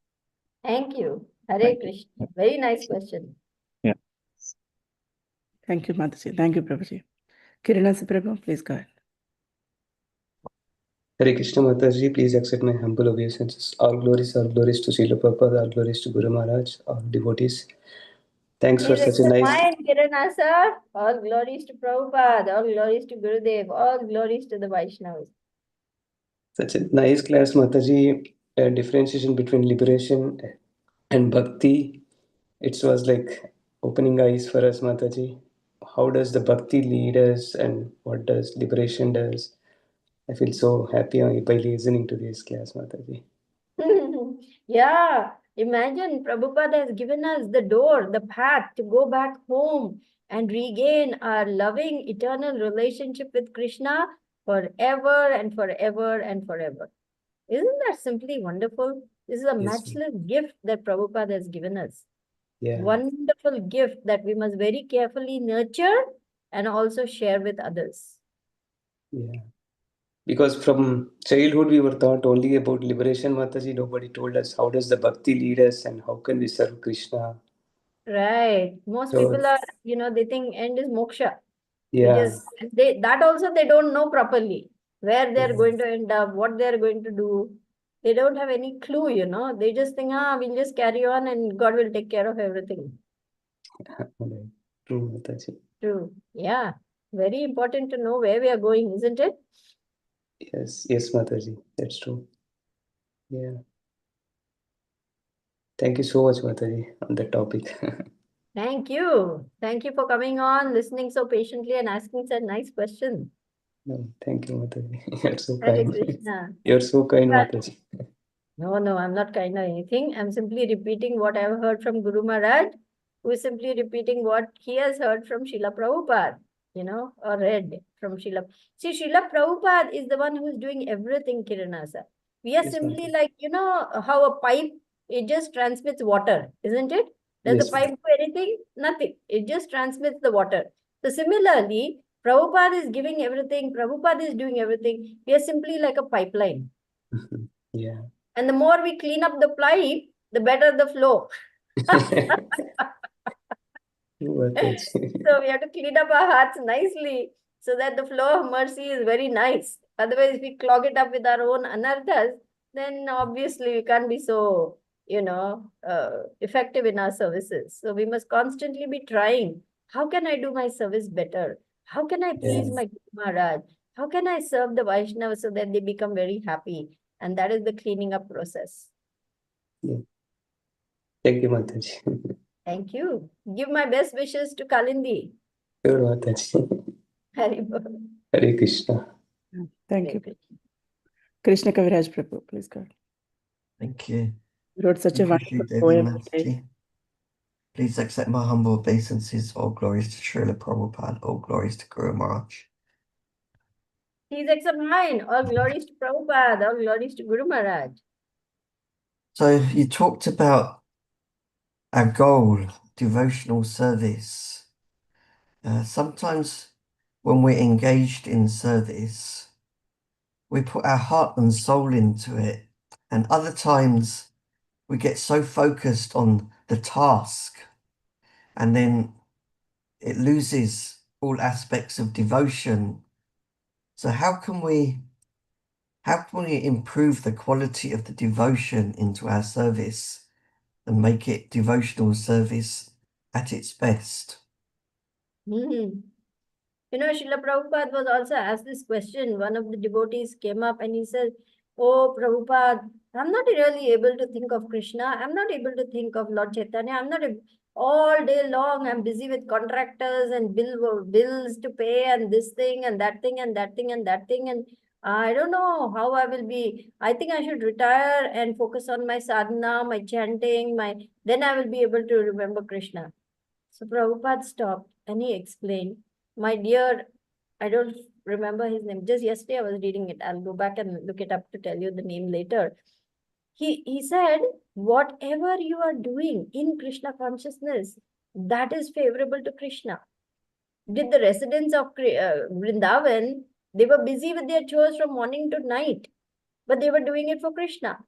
Thank you. Hare Thank you. Krishna. Very nice question. Yeah. Thank you, Mataji. Thank you, Prabhuji. Kirana Prabhu, please go ahead. Hare Krishna Mataji, please accept my humble obeisances. All glories to Srila Prabhupada, all glories to Guru Maharaj, all devotees. Thanks for Please such a accept nice, mine, Kirana sir. All glories to Prabhupada, all glories to Gurudev, all glories to the Vaishnavas. such a nice class, Mataji. Differentiation between liberation and bhakti. It was like opening eyes for us, Mataji. How does the bhakti lead us, and what does liberation does? I feel so happy by listening to this class, Mataji. Yeah, imagine Prabhupada has given us the door, the path to go back home and regain our loving eternal relationship with Krishna forever and forever and forever. Isn't that simply wonderful? This is a Yes. matchless gift that Prabhupada has given us. Yeah. Wonderful gift that we must very carefully nurture and also share with others. Yeah. Because from childhood we were taught only about liberation, Mataji. Nobody told us how does the bhakti lead us and how can we serve Krishna. Right. Most So, people are, they think end is moksha. yeah. That also they don't know properly where they're Yeah. going to end up, what they're going to do. They don't have any clue, They just think, we'll just carry on and God will take care of everything. Right. True, Mataji. True. Yeah. Very important to know where we are going, isn't it? Yes, Mataji. That's true. Yeah. Thank you so much, Mataji, on that topic. Thank you. Thank you for coming on, listening so patiently and asking such nice questions. No, thank you, Mataji. You're so Hare kind. Krishna. You're so kind, Well, Mataji. No, I'm not kind of anything. I'm simply repeating what I've heard from Guru Maharaj, who is simply repeating what he has heard from Srila Prabhupada, or read from Srila. See, Srila Prabhupada is the one who is doing everything, Kiranasa. We are Yes, simply Mataji. like, how a pipe, it just transmits water, isn't it? Does the Yes. pipe do anything? Nothing. It just transmits the water. So similarly, Prabhupada is giving everything. Prabhupada is doing everything. We are simply like a pipeline. Yeah. And the more we clean up the pipe, the better the flow. Mataji. So we have to clean up our hearts nicely so that the flow of mercy is very nice. Otherwise, if we clog it up with our own anarthas, then obviously we can't be so, effective in our services. So we must constantly be trying. How can I do my service better? How can I please Yes. my Guru Maharaj? How can I serve the Vaishnavas so that they become very happy? And that is the cleaning up process. Yeah. Thank you, Mataji. Thank you. Give my best wishes to Kalindi. Sure, Mataji. Haribol. Hare Krishna. Thank you. Krishna Kaviraj Prabhu, please go ahead. Thank you. You wrote such a Thank you, wonderful Sridevi poem today. Mataji. Please accept my humble obeisances. All glories to Srila Prabhupada. All glories to Guru Maharaj. Please accept mine. All glories to Prabhupada. All glories to Guru Maharaj. So you talked about our goal, devotional service. Sometimes when we're engaged in service, we put our heart and soul into it. And other times we get so focused on the task and then it loses all aspects of devotion. So how can we improve the quality of the devotion into our service and make it devotional service at its best? You know, Srila Prabhupada was also asked this question. One of the devotees came up and he said, "Oh, Prabhupada, I'm not really able to think of Krishna. I'm not able to think of Lord Chaitanya. I'm not all day long. I'm busy with contractors and bills to pay and this thing and that thing and that thing and that thing. And I don't know how I will be. I think I should retire and focus on my sadhana, my chanting, then I will be able to remember Krishna." So Prabhupada stopped and he explained, "My dear," I don't remember his name. Just yesterday I was reading it. I'll go back and look it up to tell you the name later. He said, whatever you are doing in Krishna consciousness, that is favorable to Krishna. Did the residents of Vrindavan, they were busy with their chores from morning to night, but they were doing it for Krishna.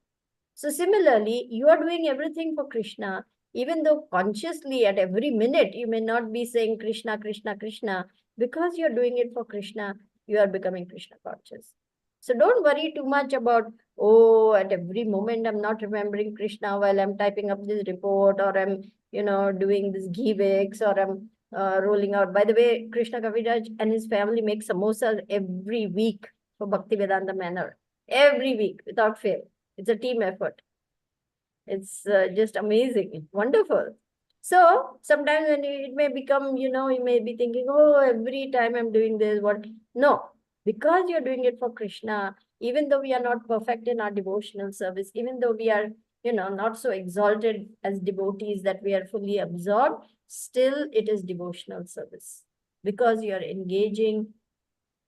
So similarly, you are doing everything for Krishna, even though consciously at every minute you may not be saying Krishna, Krishna, Krishna. Because you're doing it for Krishna, you are becoming Krishna conscious. So don't worry too much about, oh, at every moment I'm not remembering Krishna while I'm typing up this report, or I'm, doing this givex, or I'm rolling out. By the way, Krishna Kaviraj and his family make samosas every week for Bhaktivedanta Manor. Every week, without fail. It's a team effort. It's just amazing, wonderful. So sometimes when it may become, you may be thinking, oh, every time I'm doing this, what? No, because you're doing it for Krishna, even though we are not perfect in our devotional service, even though we are, not so exalted as devotees that we are fully absorbed, still it is devotional service. Because you're engaging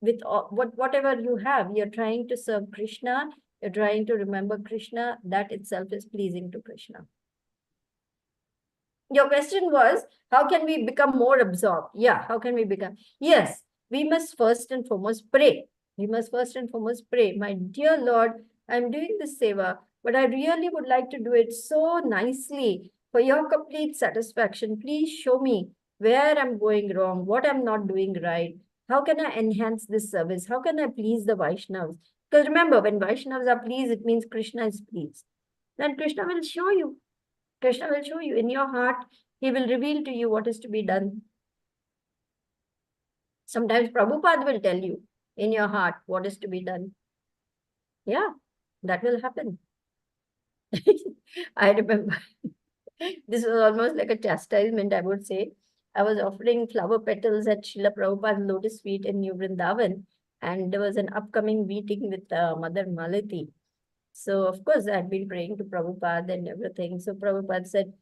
with whatever you have, you're trying to serve Krishna, you're trying to remember Krishna, that itself is pleasing to Krishna. Your question was, how can we become more absorbed? Yeah, how can we become? Yes, we must first and foremost pray. We must first and foremost pray. My dear Lord, I'm doing this seva, but I really would like to do it so nicely for your complete satisfaction. Please show me where I'm going wrong, what I'm not doing right. How can I enhance this service? How can I please the Vaishnavas? Because remember, when Vaishnavas are pleased, it means Krishna is pleased. Then Krishna will show you. Krishna will show you in your heart. He will reveal to you what is to be done. Sometimes Prabhupada will tell you in your heart what is to be done. Yeah, that will happen. I remember this was almost like a chastisement, I would say. I was offering flower petals at Srila Prabhupada's lotus feet in New Vrindavan, and there was an upcoming meeting with Mother Malati. So, of course, I had been praying to Prabhupada and everything. So, Prabhupada said,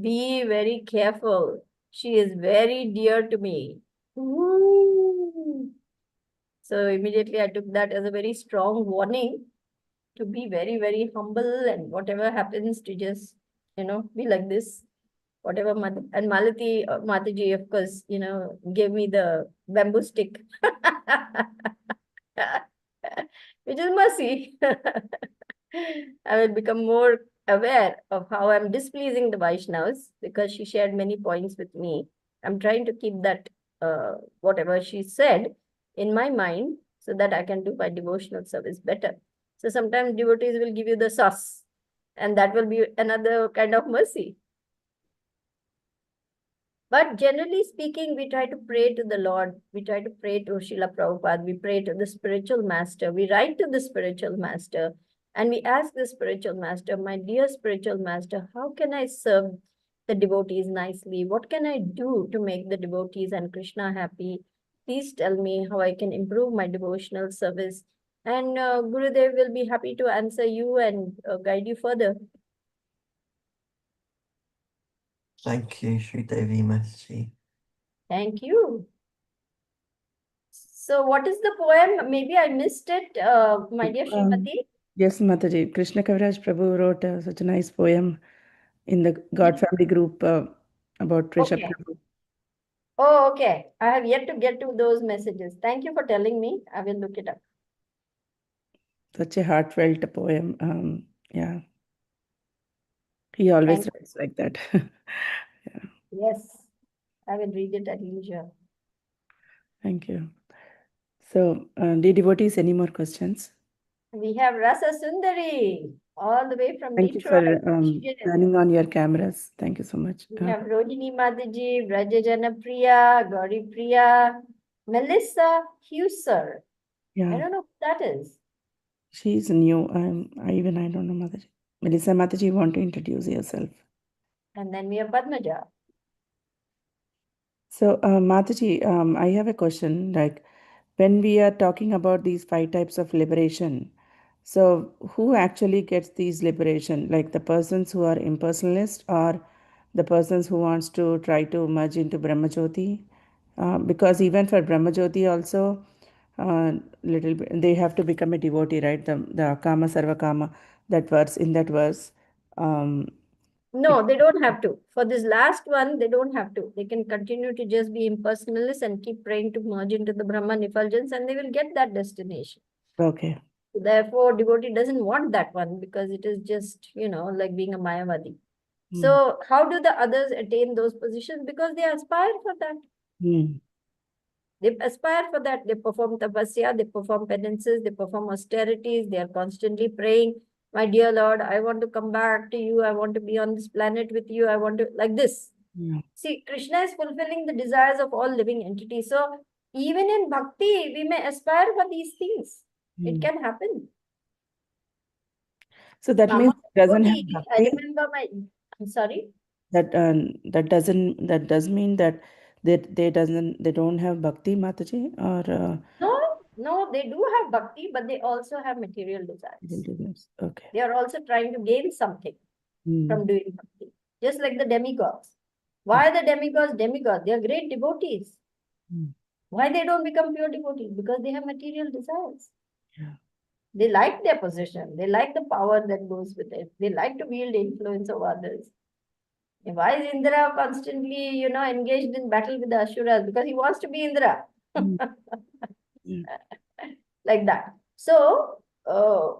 be very careful. She is very dear to me. Ooh. So, immediately I took that as a very strong warning to be very, very humble, and whatever happens to just, be like this. Whatever, and Malati, Mataji, of course, gave me the bamboo stick, which is mercy. I will become more aware of how I'm displeasing the Vaishnavas, because she shared many points with me. I'm trying to keep that, whatever she said, in my mind, so that I can do my devotional service better. So sometimes devotees will give you the sauce, and that will be another kind of mercy. But generally speaking, we try to pray to the Lord. We try to pray to Srila Prabhupada. We pray to the spiritual master. We write to the spiritual master. And we ask the spiritual master, my dear spiritual master, how can I serve the devotees nicely? What can I do to make the devotees and Krishna happy? Please tell me how I can improve my devotional service. And Gurudev will be happy to answer you and guide you further. Thank you, Sridevi Mataji. Thank you. So what is the poem? Maybe I missed it, my dear Srimati. Yes, Mataji. Krishna Kaviraj Prabhu wrote such a nice poem in the God Family group about Krisha Prabhu. Oh, okay. I have yet to get to those messages. Thank you for telling me. I will look it up. Such a heartfelt poem. Yeah. He always writes like that. Yeah. Yes, I will read it at leisure. Thank you. So, dear devotees, any more questions? We have Rasa Sundari, all the way from Thank Detroit. you for turning on your cameras. Thank you so much. We have Rojini Mataji, Vrajajana Priya, Gauri Priya, Melissa Husser. I Yeah, don't know who that is. she's new. I don't know Mataji. Melissa Mataji, you want to introduce yourself? And then we have Padmaja. So, Mataji, I have a question. Like, when we are talking about these 5 types of liberation, so who actually gets these liberation? Like the persons who are impersonalist or the persons who wants to try to merge into Brahmajyoti? Because even for Brahmajyoti also, little bit, they have to become a devotee, right? The Kama Sarva Kama, that verse, in that verse. No, they don't have to. For this last one, they don't have to. They can continue to just be impersonalists and keep praying to merge into the Brahman effulgence, and they will get that destination. Okay. Therefore, devotee doesn't want that one because it is just, like being a Mayavadi. So how do the others attain those positions? Because they aspire for that. They aspire for that. They perform tapasya, they perform penances, they perform austerities, they are constantly praying, my dear Lord, I want to come back to you. I want to be on this planet with you. I want to, like this. See, Krishna is fulfilling the desires of all living entities. So even in bhakti, we may aspire for these things. It can happen. So that means it doesn't have I bhakti. remember I'm sorry. That does mean that they don't have bhakti, Mataji, or No, they do have bhakti, but they also have material desires. okay. They are also trying to gain something from doing bhakti. Just like the demigods. Why are the demigods demigods? They are great devotees. Why they don't become pure devotees? Because they have material desires. Yeah. They like their position. They like the power that goes with it. They like to wield influence over others. Why is Indra constantly, engaged in battle with the Asuras? Because he wants to be Indra. Like that. So,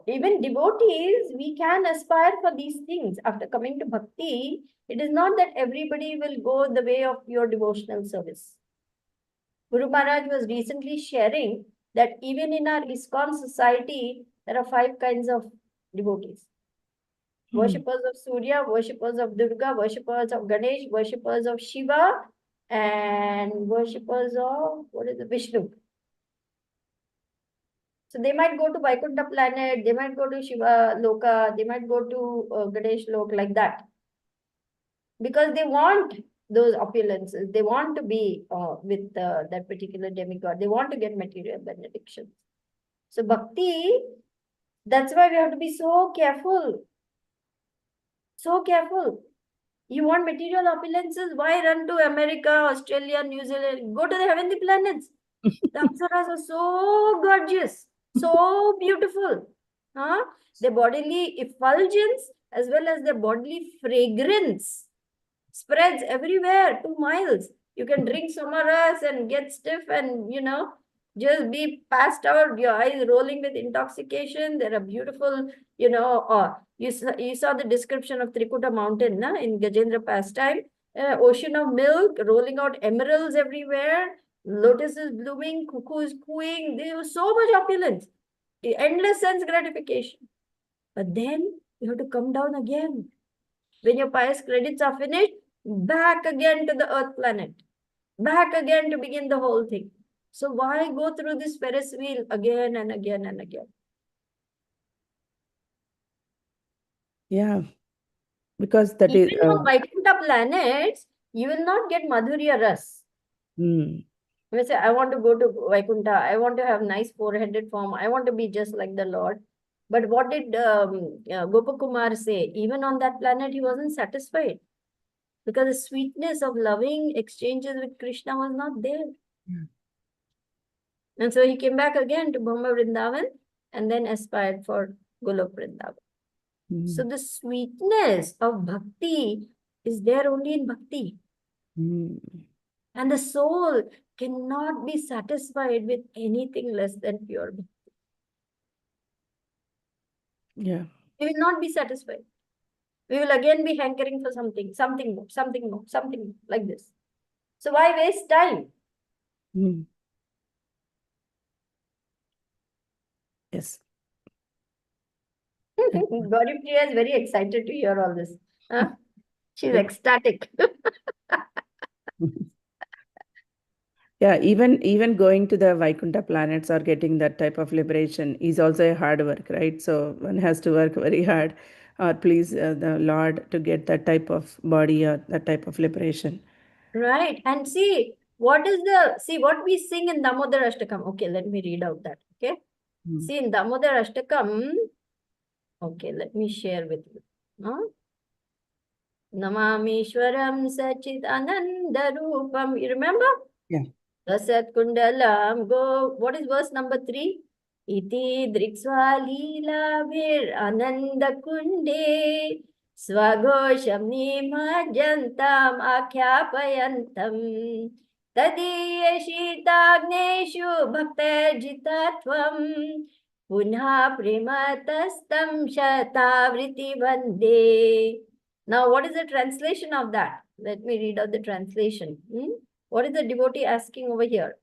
even devotees, we can aspire for these things. After coming to bhakti, it is not that everybody will go the way of pure devotional service. Guru Maharaj was recently sharing that even in our ISKCON society, there are 5 kinds of devotees. Worshippers of Surya, worshippers of Durga, worshippers of Ganesh, worshippers of Shiva, and worshippers of, Vishnu. So they might go to Vaikuntha planet, they might go to Shiva Loka, they might go to Ganesh Lok, like that. Because they want those opulences. They want to be with that particular demigod. They want to get material benedictions. So bhakti, that's why we have to be so careful. So careful. You want material opulences? Why run to America, Australia, New Zealand? Go to the heavenly planets. The apsaras are so gorgeous, so beautiful. Their bodily effulgence as well as their bodily fragrance spreads everywhere, 2 miles. You can drink Somaras and get stiff and, just be passed out, your eyes rolling with intoxication. There are beautiful, you saw the description of Trikuta mountain in Gajendra pastime. Ocean of milk, rolling out emeralds everywhere, lotuses blooming, cuckoos cooing. There was so much opulence, endless sense gratification. But then you have to come down again. When your pious credits are finished, back again to the earth planet, back again to begin the whole thing. So why go through this Ferris wheel again and again and again? Yeah, because that Even is on Vaikuntha planets, you will not get Madhurya Ras. You say, I want to go to Vaikuntha, I want to have nice 4-headed form, I want to be just like the Lord. But what did Gopakumar say? Even on that planet, he wasn't satisfied. Because the sweetness of loving exchanges with Krishna was not there. And so he came back again to Brahma Vrindavan and then aspired for Golok Vrindavan. So the sweetness of bhakti is there only in bhakti. And the soul cannot be satisfied with anything less than pure bhakti. Yeah. We will not be satisfied. We will again be hankering for something more, like this. So why waste time? Yes. Gauri Priya is very excited to hear all this. She's ecstatic. Yeah, even going to the Vaikuntha planets or getting that type of liberation is also a hard work, right? So one has to work very hard or please the Lord to get that type of body or that type of liberation. Right. And see, what we sing in Damodar Ashtakam. Okay, let me read out that. Okay. See, in Damodar Ashtakam, okay, let me share with you. Namamishwaram Sachit Ananda Rupam. You remember? Yeah. Rasat Kundalam. Go. What is verse number 3? Iti Drikswa Leela Vir Ananda Kunde Swagosham Nimajantam Akhyapayantam Tadiyashitagneshu Bhaktajitatvam Punha Primatastam Shatavriti Vande. Now, what is the translation of that? Let me read out the translation. What is the devotee asking over here?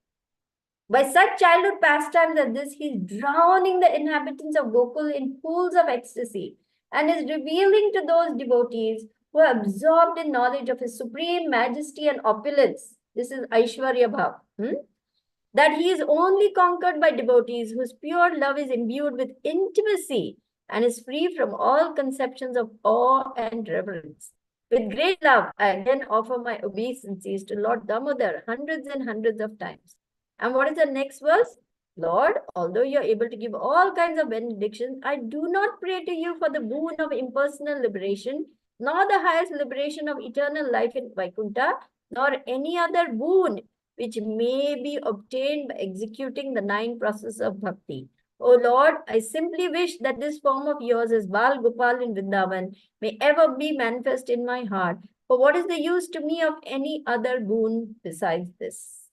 By such childhood pastimes as this, he is drowning the inhabitants of Gokul in pools of ecstasy and is revealing to those devotees who are absorbed in knowledge of his supreme majesty and opulence. This is Aishwarya Bhav. That he is only conquered by devotees whose pure love is imbued with intimacy and is free from all conceptions of awe and reverence. With great love, I again offer my obeisances to Lord Damodar hundreds and hundreds of times. And what is the next verse? Lord, although you are able to give all kinds of benedictions, I do not pray to you for the boon of impersonal liberation, nor the highest liberation of eternal life in Vaikuntha, nor any other boon which may be obtained by executing the 9 processes of bhakti. O Lord, I simply wish that this form of yours as Bal Gopal in Vrindavan may ever be manifest in my heart. For what is the use to me of any other boon besides this?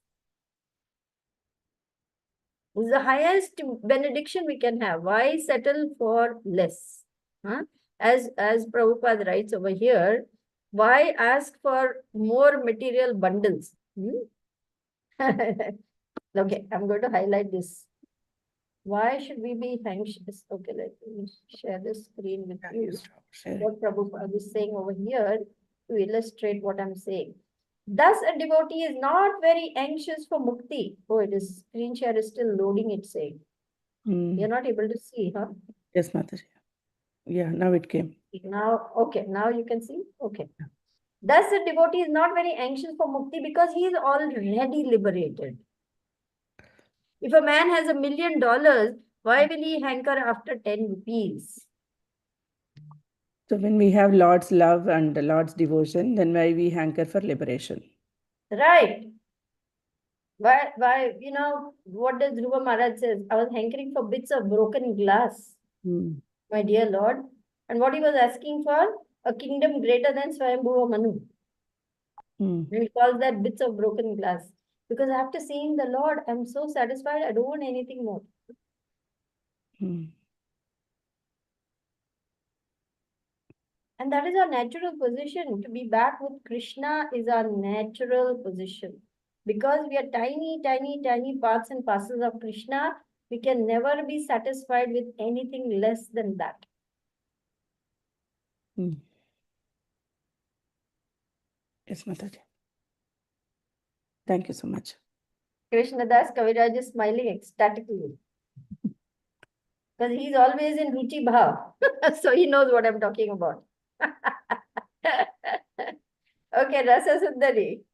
This is the highest benediction we can have. Why settle for less? As Prabhupada writes over here, why ask for more material bundles? Okay, I'm going to highlight this. Why should we be anxious? Okay, let me share the screen with you. What Prabhupada is saying over here to illustrate what I'm saying. Thus, a devotee is not very anxious for mukti. Oh, it is screen share is still loading, it's saying. You're not able to see, huh? Yes, Mataji. Yeah, now it came. Now, okay, now you can see. Okay. Thus, a devotee is not very anxious for mukti because he is already liberated. If a man has $1 million, why will he hanker after 10 rupees? So when we have Lord's love and Lord's devotion, then why we hanker for liberation? Right. Why, you know, what does Dhruva Maharaj says? I was hankering for bits of broken glass, my dear Lord. And what he was asking for? A kingdom greater than Swayambhuva Manu. And he calls that bits of broken glass. Because after seeing the Lord, I'm so satisfied, I don't want anything more. And that is our natural position. To be back with Krishna is our natural position. Because we are tiny, tiny, tiny parts and parcels of Krishna, we can never be satisfied with anything less than that. Yes, Mataji. Thank you so much. Krishnadas Kaviraj is smiling ecstatically. Because he's always in Ruchi Bhav. So he knows what I'm talking about. Okay, Rasa Sundari.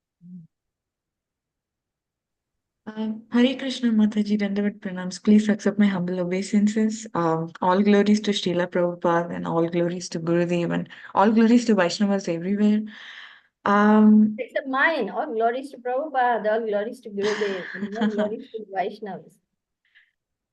Hare Krishna Mataji, Dandavat Pranams. Please accept my humble obeisances. All glories to Srila Prabhupada and all glories to Gurudev and all glories to Vaishnavas everywhere. Except mine. All glories to Prabhupada, all glories to Gurudev, and all glories to Vaishnavas.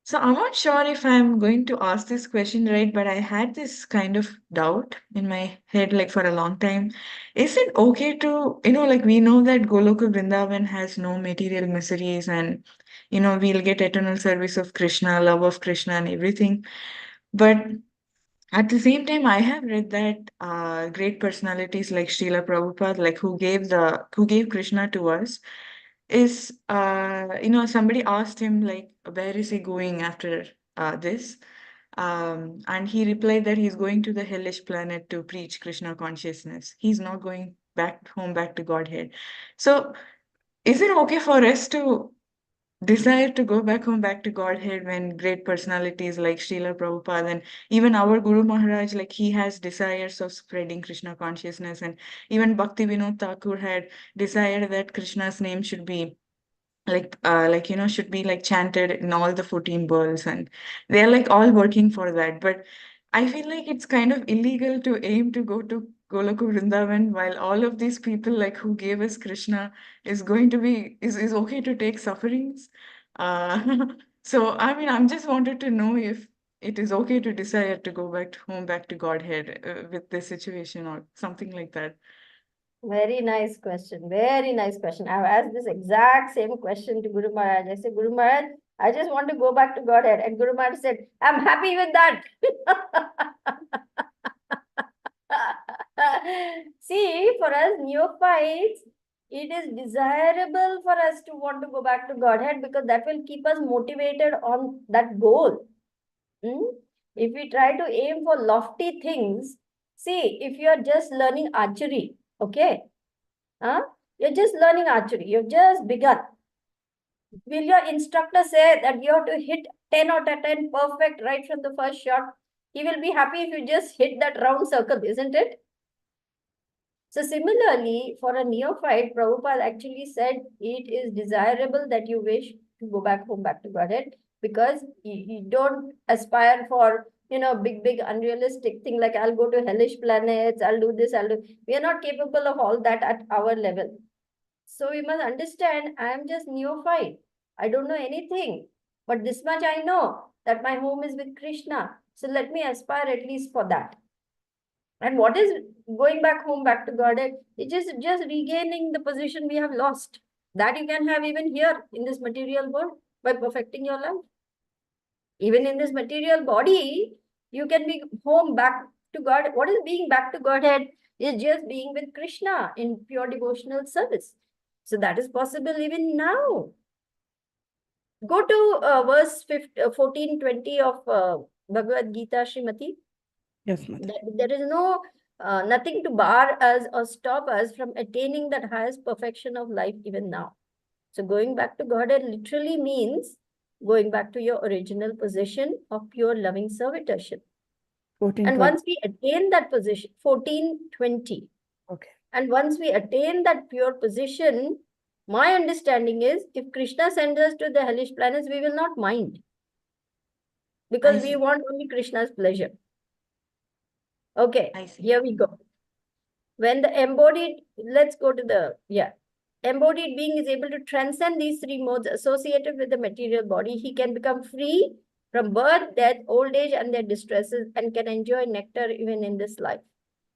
So I'm not sure if I'm going to ask this question right, but I had this kind of doubt in my head like for a long time. Is it okay to, like we know that Goloka Vrindavan has no material miseries and, we'll get eternal service of Krishna, love of Krishna and everything. But at the same time, I have read that great personalities like Srila Prabhupada, like who gave Krishna to us, is somebody asked him like where is he going after this, and he replied that he's going to the hellish planet to preach Krishna consciousness. He's not going back home, back to Godhead. So is it okay for us to desire to go back home, back to Godhead, when great personalities like Srila Prabhupada and even our Guru Maharaj, like he has desires of spreading Krishna consciousness, and even Bhakti Vinod Thakur had desire that Krishna's name should be should be like chanted in all the 14 worlds, and they're like all working for that. But I feel like it's kind of illegal to aim to go to Goloka Vrindavan while all of these people like who gave us Krishna is going to be is okay to take sufferings. So I mean, I'm just wanted to know if it is okay to desire to go back home, back to Godhead with this situation or something like that. Very nice question. Very nice question. I've asked this exact same question to Guru Maharaj. I said, Guru Maharaj, I just want to go back to Godhead. And Guru Maharaj said, I'm happy with that. See, for us neophytes, it is desirable for us to want to go back to Godhead because that will keep us motivated on that goal. If we try to aim for lofty things, see, if you are just learning archery, okay, you're just learning archery, you've just begun. Will your instructor say that you have to hit 10 out of 10 perfect right from the first shot? He will be happy if you just hit that round circle, isn't it? So similarly, for a neophyte, Prabhupada actually said it is desirable that you wish to go back home, back to Godhead, because you don't aspire for, big, unrealistic thing like I'll go to hellish planets, I'll do this, we are not capable of all that at our level. So we must understand, I am just neophyte. I don't know anything, but this much I know that my home is with Krishna. So let me aspire at least for that. And what is going back home, back to Godhead? It is just regaining the position we have lost. That you can have even here in this material world by perfecting your life. Even in this material body, you can be home back to God. What is being back to Godhead? Is just being with Krishna in pure devotional service. So that is possible even now. Go to verse 14, 20 of Bhagavad Gita, Srimati. Yes, Mother. There is no nothing to bar us or stop us from attaining that highest perfection of life even now. So going back to Godhead literally means going back to your original position of pure loving servitorship. 14, and once we attain that position, 14:20. Okay. And once we attain that pure position, my understanding is if Krishna sends us to the hellish planets, we will not mind. Because we want only Krishna's pleasure. Okay, here we go. When the embodied, let's go to the, embodied being is able to transcend these three modes associated with the material body, he can become free from birth, death, old age, and their distresses, and can enjoy nectar even in this life.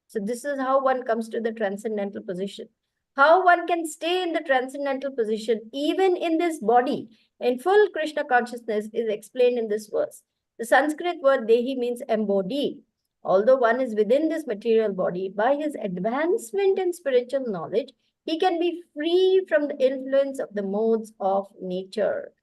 So this is how one comes to the transcendental position. How one can stay in the transcendental position, even in this body, in full Krishna consciousness, is explained in this verse. The Sanskrit word Dehi means embodied. Although one is within this material body, by his advancement in spiritual knowledge, he can be free from the influence of the modes of nature.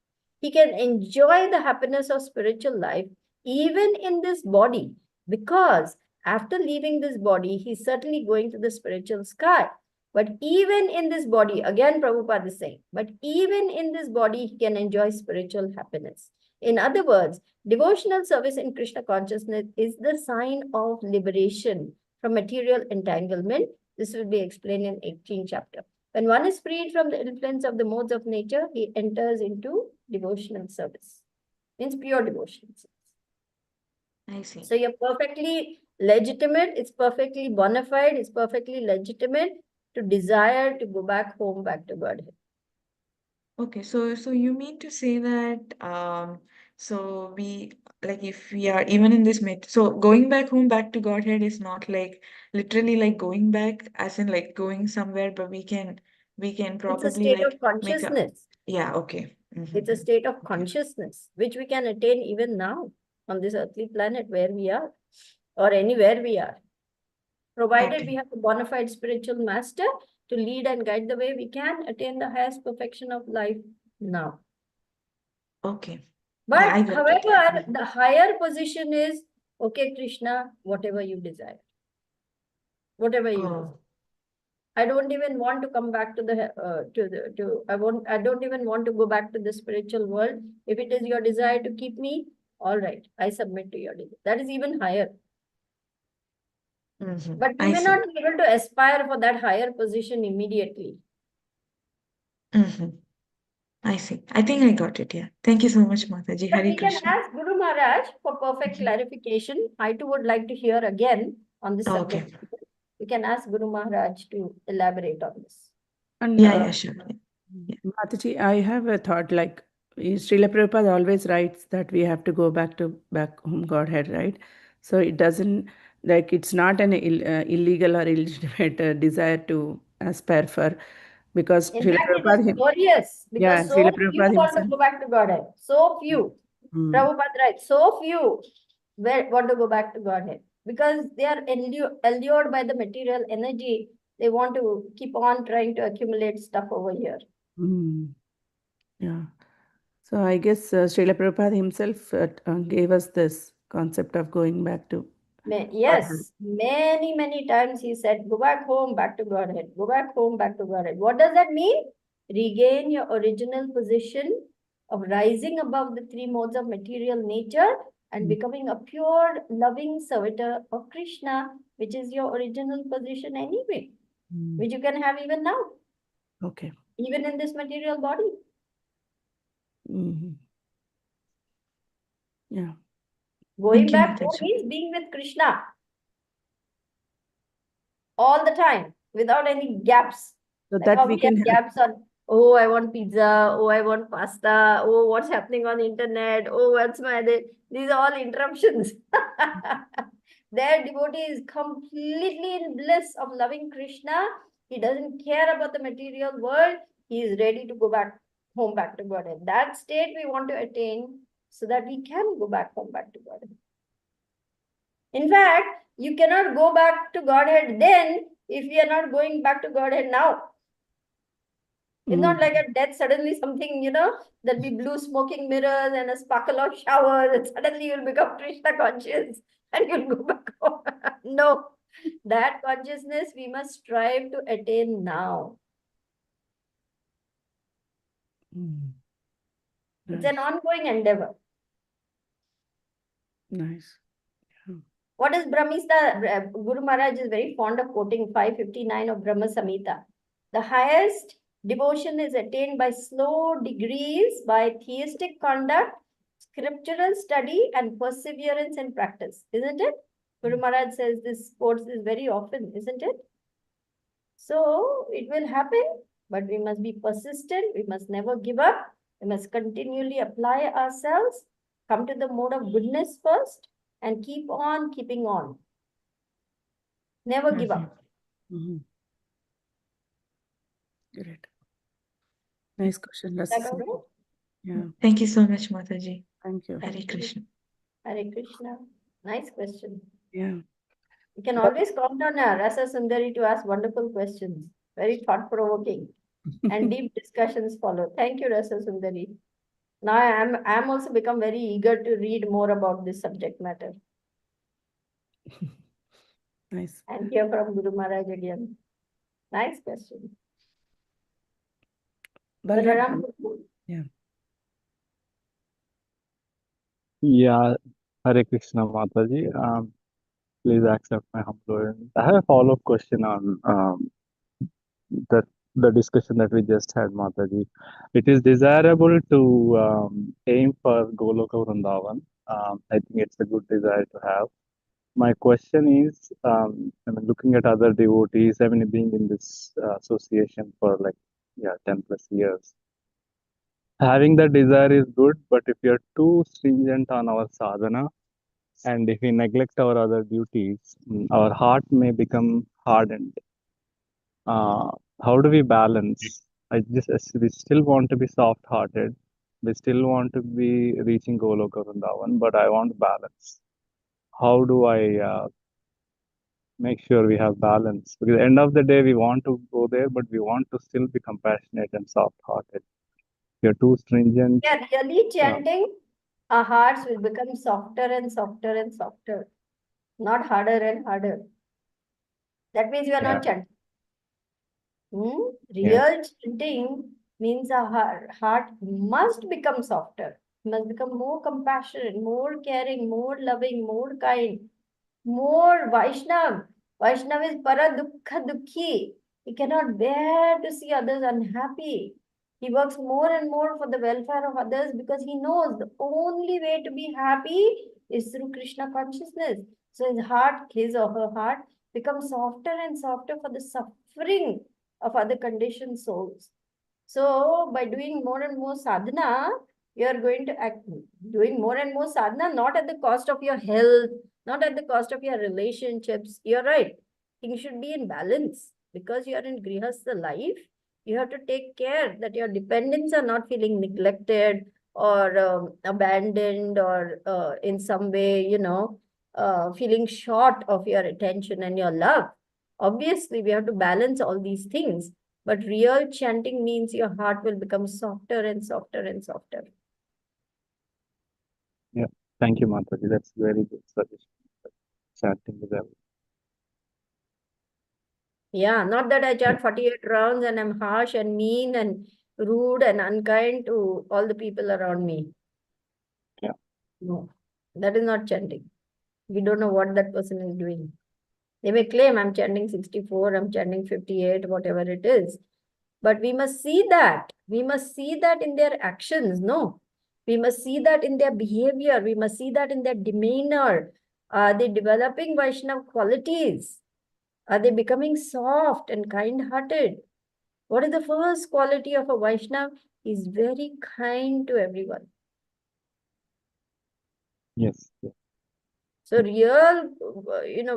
He can enjoy the happiness of spiritual life even in this body, because after leaving this body, he's certainly going to the spiritual sky. But even in this body, again Prabhupada is saying, but even in this body, he can enjoy spiritual happiness. In other words, devotional service in Krishna consciousness is the sign of liberation from material entanglement. This will be explained in 18th chapter. When one is freed from the influence of the modes of nature, he enters into devotional service. Means pure devotional service. I see. So you're perfectly legitimate, it's perfectly bona fide, it's perfectly legitimate to desire to go back home, back to Godhead. Okay, so you mean to say that so we like if we are even in this so going back home, back to Godhead is not like literally like going back as in like going somewhere, but we can probably it's a state like of consciousness. Okay. It's a state of consciousness which we can attain even now on this earthly planet where we are, or anywhere we are. Provided we have a bona fide spiritual master to lead and guide the way, we can attain the highest perfection of life now. Okay. But Yeah, I got it. however, the higher position is, okay, Krishna, whatever you desire. Whatever you desire. I don't even want to come back to I don't even want to go back to the spiritual world. If it is your desire to keep me, all right, I submit to your desire. That is even higher. But we may not be able to aspire for that higher position immediately. I see. I think I got it. Yeah. Thank you so much, Mataji. But Hare we can Krishna. ask Guru Maharaj for perfect clarification. I too would like to hear again on this Okay. subject. We can ask Guru Maharaj to elaborate on this. And Yeah, sure. Yeah. Mataji, I have a thought like Srila Prabhupada always writes that we have to go back home Godhead, right? So it doesn't, like, it's not an illegal or illegitimate desire to aspire for, because In Srila fact, it Prabhupada is glorious because so Srila few Prabhupada want to himself. go back to Godhead. So few. Prabhupada writes, so few want to go back to Godhead because they are allured by the material energy. They want to keep on trying to accumulate stuff over here. Yeah. So I guess Srila Prabhupada himself gave us this concept of going back to Yes, many times he said, go back home, back to Godhead. Go back home, back to Godhead. What does that mean? Regain your original position of rising above the three modes of material nature and becoming a pure, loving servitor of Krishna, which is your original position anyway, which you can have even now. Okay. Even in this material body. Yeah. Going back home means being with Krishna all the time without any gaps. So like that how we we can have have. gaps on, oh, I want pizza, oh, I want pasta, oh, what's happening on the internet, oh, what's my day? These are all interruptions. Their devotee is completely in bliss of loving Krishna. He doesn't care about the material world. He is ready to go back home, back to Godhead. That state we want to attain so that we can go back home, back to Godhead. In fact, you cannot go back to Godhead then if we are not going back to Godhead now. It's not like at death, suddenly something, there'll be blue smoking mirrors and a sparkle of showers, and suddenly you'll become Krishna conscious and you'll go back home. No, that consciousness we must strive to attain now. It's an ongoing endeavor. Nice. What is Brahmista? Guru Maharaj is very fond of quoting 559 of Brahma Samhita. The highest devotion is attained by slow degrees, by theistic conduct, scriptural study, and perseverance in practice. Isn't it? Guru Maharaj says this quotes this very often, isn't it? So it will happen, but we must be persistent. We must never give up. We must continually apply ourselves, come to the mode of goodness first, and keep on keeping on. Never give up. Great. Nice question. Yeah. Thank you so much, Mataji. Thank you. Hare Krishna. Hare Krishna. Nice question. Yeah. You can always count on Rasa Sundari to ask wonderful questions. Very thought-provoking. And deep discussions follow. Thank you, Rasa Sundari. Now I'm also become very eager to read more about this subject matter. Nice. And hear from Guru Maharaj again. Nice question. Balaram. Yeah. Yeah, Hare Krishna Mataji. Please accept my humble obeisance. I have a follow-up question on the discussion that we just had, Mataji. It is desirable to aim for Goloka Vrindavan. I think it's a good desire to have. My question is, looking at other devotees, being in this association for 10 plus years. Having that desire is good, but if you're too stringent on our sadhana, and if we neglect our other duties, our heart may become hardened. How do we balance? We still want to be soft-hearted. We still want to be reaching Goloka Vrindavan, but I want balance. How do I make sure we have balance? Because at the end of the day, we want to go there, but we want to still be compassionate and soft-hearted. If you're too stringent. Yeah, really chanting, our hearts will become softer and softer and softer, not harder and harder. That means you are not chanting. Real chanting means our heart must become softer, must become more compassionate, more caring, more loving, more kind, more Vaishnav. Vaishnav is para dukkha dukhi. He cannot bear to see others unhappy. He works more and more for the welfare of others because he knows the only way to be happy is through Krishna consciousness. So his heart, his or her heart, becomes softer and softer for the suffering of other conditioned souls. So by doing more and more sadhana, you are going to act doing more and more sadhana, not at the cost of your health, not at the cost of your relationships. You're right. Things should be in balance because you are in grihastha life. You have to take care that your dependents are not feeling neglected or abandoned or in some way, feeling short of your attention and your love. Obviously, we have to balance all these things. But real chanting means your heart will become softer and softer and softer. Yeah. Thank you, Mataji. That's very good suggestion. Chanting is everything. Yeah, not that I chant 48 rounds and I'm harsh and mean and rude and unkind to all the people around me. Yeah. No, that is not chanting. We don't know what that person is doing. They may claim I'm chanting 64, I'm chanting 58, whatever it is. But we must see that. We must see that in their actions, no? We must see that in their behavior. We must see that in their demeanor. Are they developing Vaishnav qualities? Are they becoming soft and kind-hearted? What is the first quality of a Vaishnav? He is very kind to everyone. Yes. Yes. So real,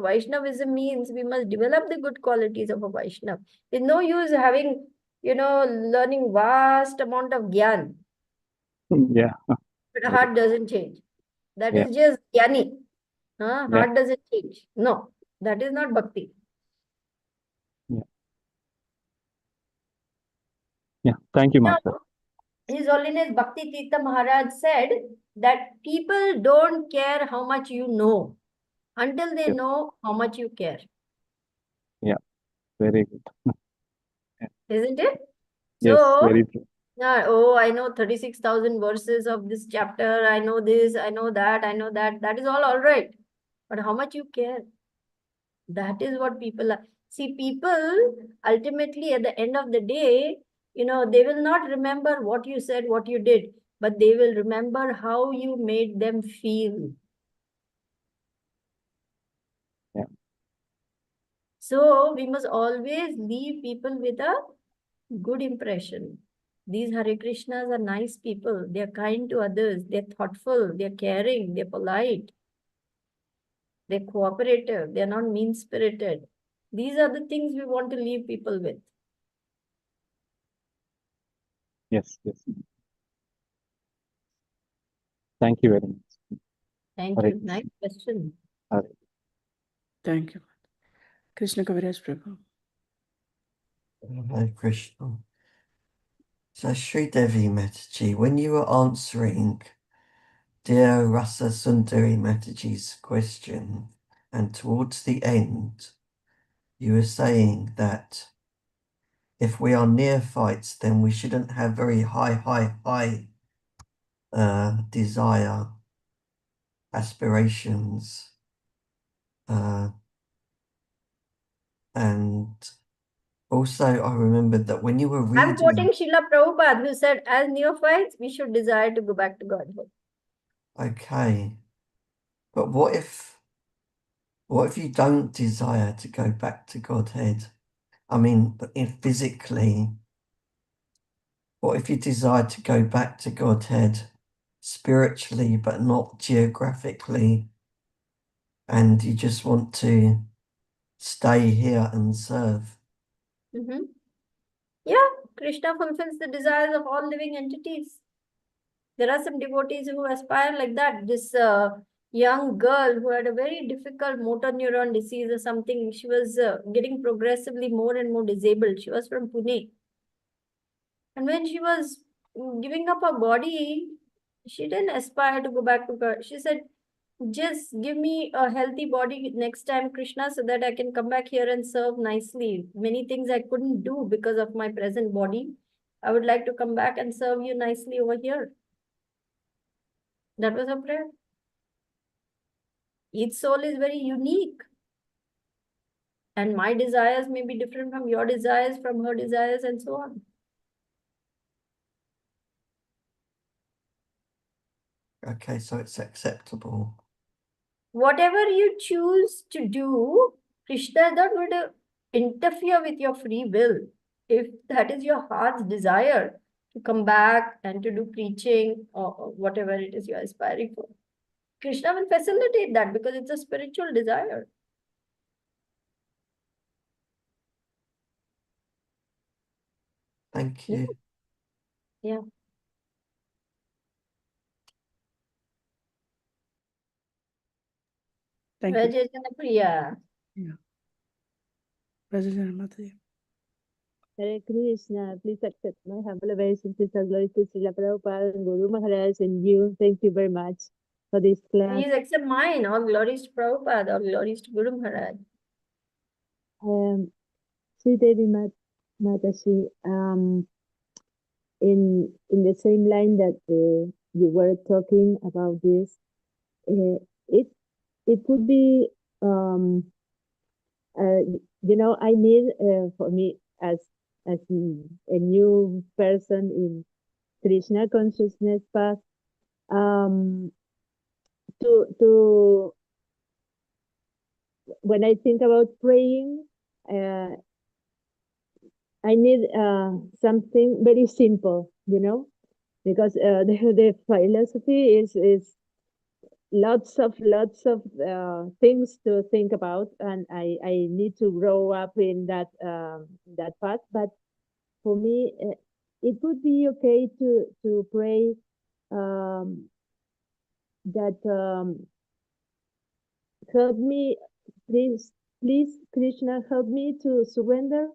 Vaishnavism means we must develop the good qualities of a Vaishnav. There's no use having, learning vast amount of gyan. Yeah. But heart doesn't change. That Yeah. is just jnani. Yeah. Heart doesn't change. No, that is not bhakti. Yeah. Yeah. Thank you, Now, Master. His Holiness Bhakti Tirtha Maharaj said that people don't care how much you know until they Yes. know how much you care. Yeah. Very good. Isn't it? Yes. So, Very true. I know 36,000 verses of this chapter. I know this, I know that, I know that. That is all right. But how much you care? That is what people are. See, people ultimately at the end of the day, they will not remember what you said, what you did, but they will remember how you made them feel. Yeah. So we must always leave people with a good impression. These Hare Krishnas are nice people. They're kind to others. They're thoughtful. They're caring. They're polite. They're cooperative. They're not mean-spirited. These are the things we want to leave people with. Yes. Yes. Thank you very much. Thank Hare you. Nice question. Hare. Thank you. Krishna Kaviraj Prabhu. Hare Krishna. So Sridevi Mataji, when you were answering dear Rasa Sundari Mataji's question, and towards the end, you were saying that if we are neophytes, then we shouldn't have very high desire, aspirations, and also I remembered that when you were reading... I'm quoting Srila Prabhupada, who said, as neophytes, we should desire to go back to Godhead. Okay. But what if you don't desire to go back to Godhead? I mean, physically, what if you desire to go back to Godhead spiritually, but not geographically, and you just want to stay here and serve? Yeah, Krishna fulfills the desires of all living entities. There are some devotees who aspire like that. This young girl who had a very difficult motor neuron disease or something, she was getting progressively more and more disabled. She was from Pune. And when she was giving up her body, she didn't aspire to go back to God. She said, Just give me a healthy body next time, Krishna, so that I can come back here and serve nicely. Many things I couldn't do because of my present body. I would like to come back and serve you nicely over here. That was her prayer. Each soul is very unique. And my desires may be different from your desires, from her desires, and so on. Okay, so it's acceptable. Whatever you choose to do, Krishna is not going to interfere with your free will. If that is your heart's desire to come back and to do preaching or whatever it is you're aspiring for, Krishna will facilitate that because it's a spiritual desire. Thank you. Yeah. Thank you. Rajajana Priya. Yeah. Rajajana Mataji. Hare Krishna, please accept my humble obeisance and glory to Srila Prabhupada and Guru Maharaj and you. Thank you very much for this class. Please accept mine. All glories to Prabhupada, all glories to Guru Maharaj. Sridevi Mataji, in the same line that you were talking about this, it could be, I need for me as a new person in Krishna consciousness path, to when I think about praying, I need something very simple, because the philosophy is lots of things to think about, and I need to grow up in that path. But for me, it would be okay to pray that help me, please, Krishna, help me to surrender.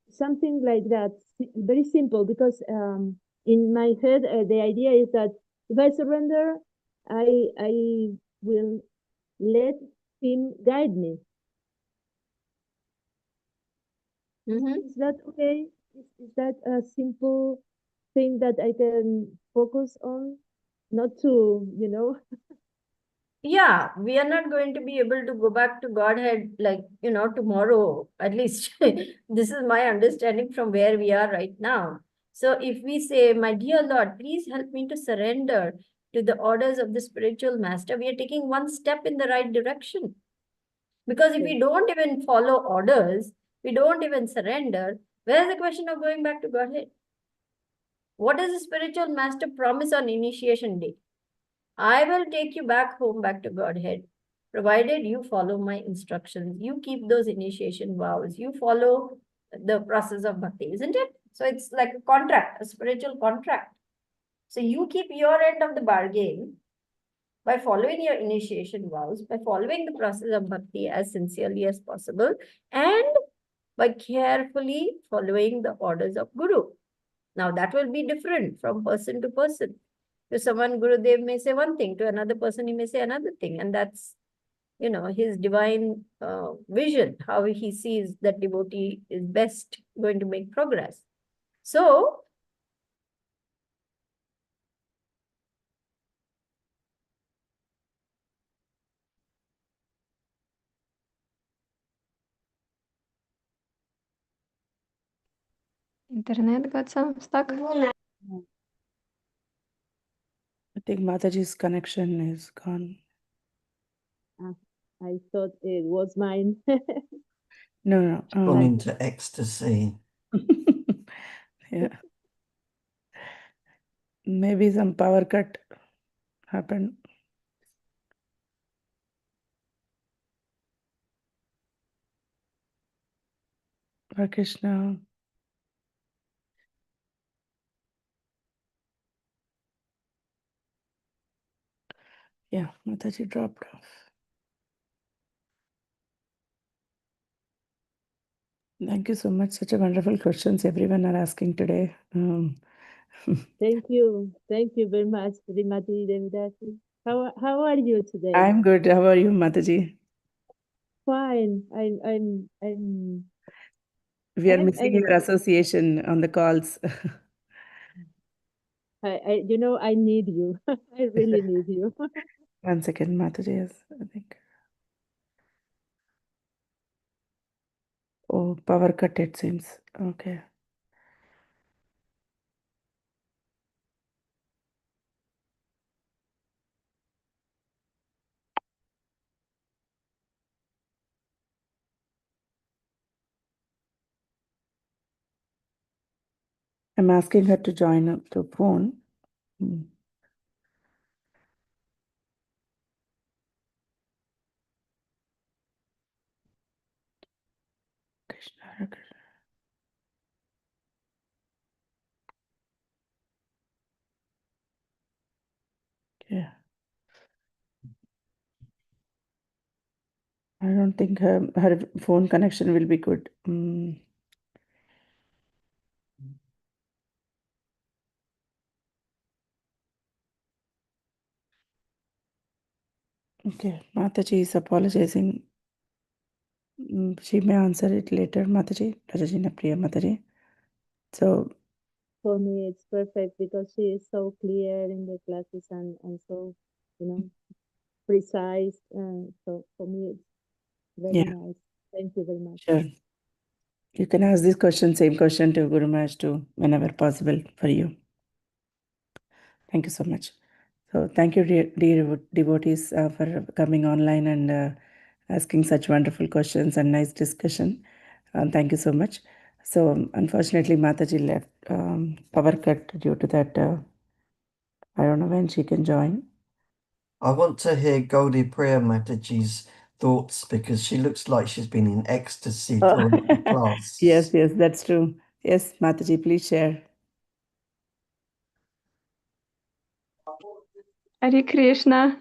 Something like that, very simple, because in my head, the idea is that if I surrender, I will let him guide me. Is that okay? Is that a simple thing that I can focus on? Not to, Yeah, we are not going to be able to go back to Godhead like, tomorrow. At least this is my understanding from where we are right now. So if we say, my dear Lord, please help me to surrender to the orders of the spiritual master, we are taking one step in the right direction. Because if we don't even follow orders, we don't even surrender, where's the question of going back to Godhead? What does the spiritual master promise on initiation day? I will take you back home, back to Godhead, provided you follow my instructions. You keep those initiation vows. You follow the process of bhakti, isn't it? So it's like a contract, a spiritual contract. So you keep your end of the bargain by following your initiation vows, by following the process of bhakti as sincerely as possible, and by carefully following the orders of Guru. Now that will be different from person to person. To someone, Gurudev may say one thing, to another person, he may say another thing. And that's, his divine vision, how he sees that devotee is best going to make progress. So, Internet got some stuck. I think Mataji's connection is gone. I thought it was mine. No. Gone into ecstasy. Yeah. Maybe some power cut happened. Krishna. Yeah, Mataji dropped off. Thank you so much. Such a wonderful questions everyone are asking today. Thank you. Thank you very much, Srimati Devidasi. How are you today? I'm good. How are you, Mataji? Fine. We are missing your association on the calls. I need you. I really need you. 1 second, Mataji, yes, I think. Oh, power cut, it seems. Okay. I'm asking her to join up to phone. Krishna, Hare Krishna. Yeah. I don't think her phone connection will be good. Okay, Mataji is apologizing. She may answer it later, Mataji. Rajajina Priya Mataji. So For me, it's perfect because she is so clear in the classes and so, precise. So for me, it's very yeah, nice. Thank you very much. sure. You can ask this question, same question to Guru Maharaj too, whenever possible for you. Thank you so much. So thank you, dear devotees, for coming online and asking such wonderful questions and nice discussion. Thank you so much. So unfortunately, Mataji left, power cut due to that. I don't know when she can join. I want to hear Goldie Priya Mataji's thoughts because she looks like she's been in ecstasy throughout the class. Yes, that's true. Yes, Mataji, please share. Hare Krishna.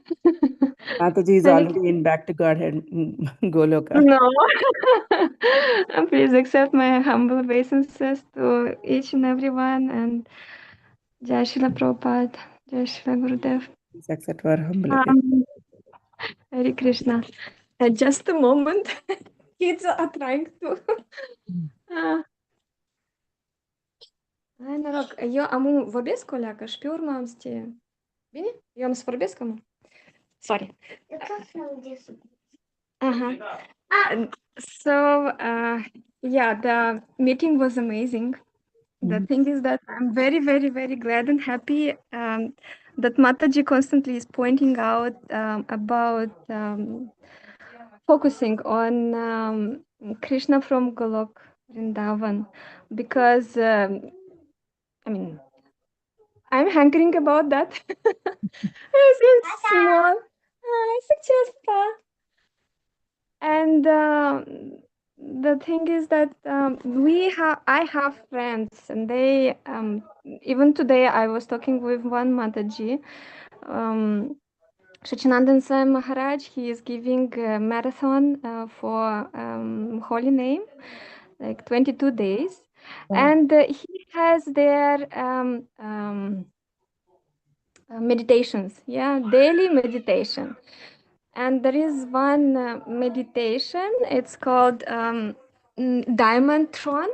Mataji is Hare already in back to Godhead, Goloka. No. Please accept my humble obeisances to each and everyone, and Jai Shila Prabhupada, Jai Shila Gurudev. Please accept our humble obeisance. Hare Krishna. Just a moment. Kids are trying to. Ai, noroc. Eu vorbesc cu o leacă și pe urmă am să te... Bine? Eu am să vorbesc acum? Sorry. So, yeah, the meeting was amazing. The thing is that I'm very, very, very glad and happy that Mataji constantly is pointing out about focusing on Krishna from Golok Vrindavan, because I'm hankering about that. It's small. And the thing is that I have friends, and they even today I was talking with one Mataji, Shachinandan Sai Maharaj. He is giving a marathon for Holy Name, like 22 days, and he has their meditations, daily meditation. And there is one meditation, it's called Diamond Throne.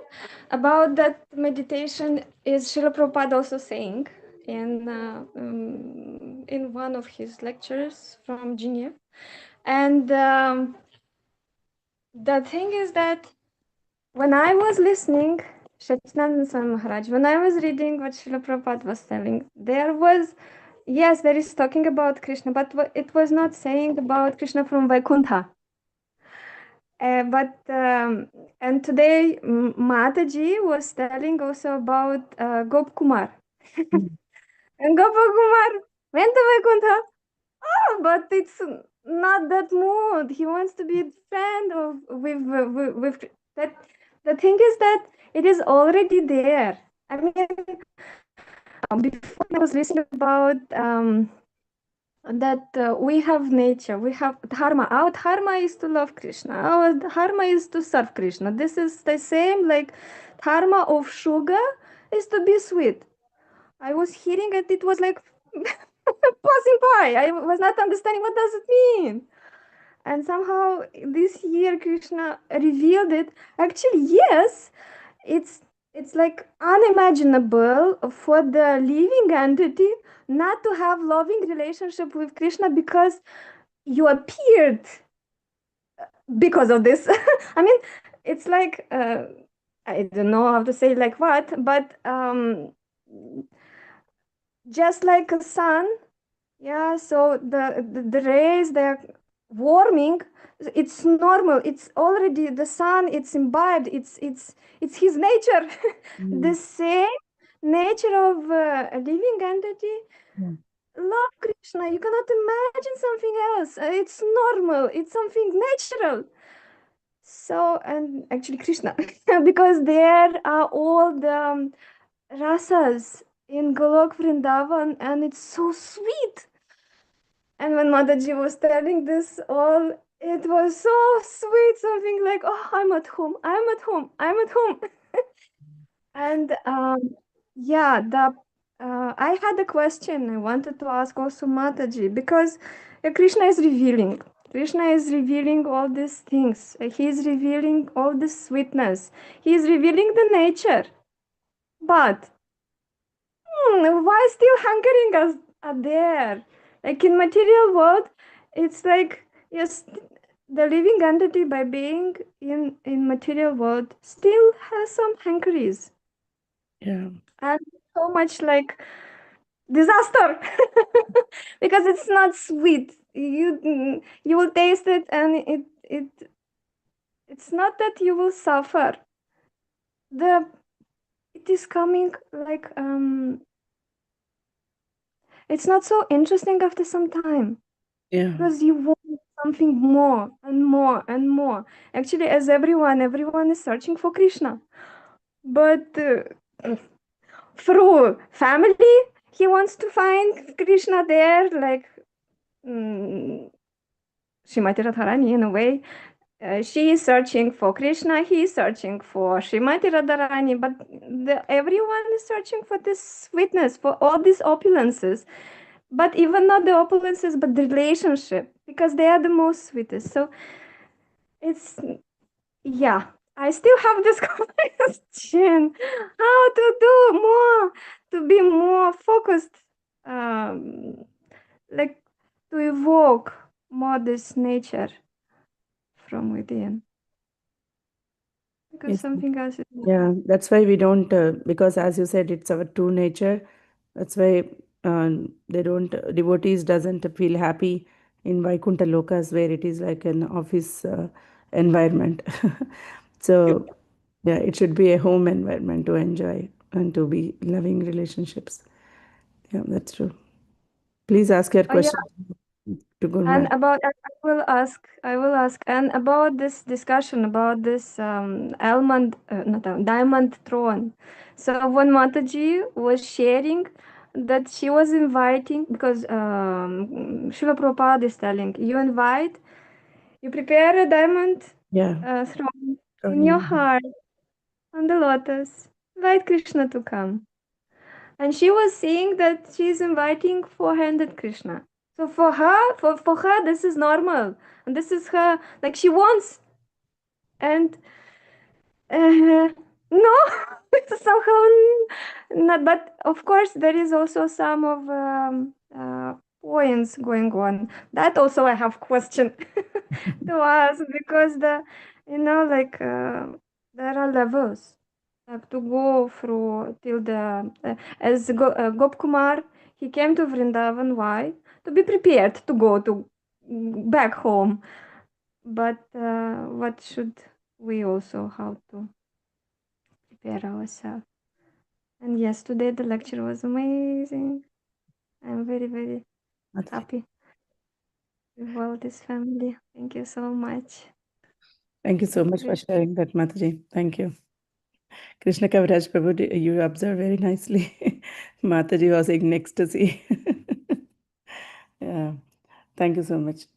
About that meditation is Srila Prabhupada also saying in one of his lectures from Geneva. And the thing is that when I was listening, Shachinandan Swami Maharaj, when I was reading what Srila Prabhupada was telling, there is talking about Krishna, but it was not saying about Krishna from Vaikuntha. And today Mataji was telling also about Gop Kumar. And Gop Kumar went to Vaikuntha. But it's not that mood. He wants to be a friend with that. The thing is that it is already there. I mean, before I was listening about that we have nature, we have dharma. Our dharma is to love Krishna. Our dharma is to serve Krishna. This is the same like dharma of sugar is to be sweet. I was hearing it. It was like passing by. I was not understanding what does it mean. And somehow this year Krishna revealed it. Actually, yes, it's like unimaginable for the living entity not to have loving relationship with Krishna because you appeared because of this. I mean, it's like I don't know how to say like what, but just like a sun, yeah. So the rays, they're warming. It's normal. It's already the sun. It's imbibed. It's his nature. The same nature of a living entity. Yeah. Love Krishna. You cannot imagine something else. It's normal. It's something natural. So, and actually Krishna, because there are all the rasas in Golok Vrindavan, and it's so sweet. And when Mataji was telling this all, it was so sweet, something like, oh, I'm at home, I'm at home, I'm at home. And yeah, I had a question I wanted to ask also Mataji, because Krishna is revealing. Krishna is revealing all these things. He is revealing all this sweetness. He is revealing the nature. But why still hankering us are there? Like in material world, it's like, yes, the living entity by being in material world still has some hankeries. Yeah. And so much like disaster because it's not sweet. You will taste it and it's not that you will suffer. It is coming like it's not so interesting after some time. Yeah. Because you want something more and more and more. Actually, as everyone is searching for Krishna. But through family, he wants to find Krishna there, like Srimati Radharani in a way. She is searching for Krishna, he is searching for Srimati Radharani, but everyone is searching for this sweetness, for all these opulences. But even not the opulences, but the relationship, because they are the most sweetest. So it's, yeah, I still have this question, how to do more, to be more focused, like to evoke more this nature from within. Because Yes. something else is Yeah, that's why we don't, because as you said, it's our true nature. That's why they don't, devotees doesn't feel happy in Vaikuntha Lokas where it is like an office environment. So, yeah, it should be a home environment to enjoy and to be loving relationships. Yeah, that's true. Please ask your Oh, yeah. question to Guru And Maharaj. about, I will ask, and about this discussion about this diamond throne. So when Mataji was sharing that she was inviting, because Srila Prabhupada is telling, you prepare a diamond Yeah. throne Oh, in your yeah. heart on the lotus, invite Krishna to come. And she was saying that she's inviting four-handed Krishna. So for her, this is normal, and this is her, like she wants. And no, it's somehow not. But of course, there is also some of points going on. That also I have question to ask, because like there are levels to go through till the as Gop Kumar, he came to Vrindavan. Why? To be prepared to go to back home. But what should we also how to prepare ourselves? And yes, today the lecture was amazing. I'm very, very happy with all this family. Thank you so much. Thank you so much for sharing that, Mataji. Thank you. Krishna Kaviraj Prabhu, you observe very nicely. Mataji was in ecstasy. Yeah, thank you so much.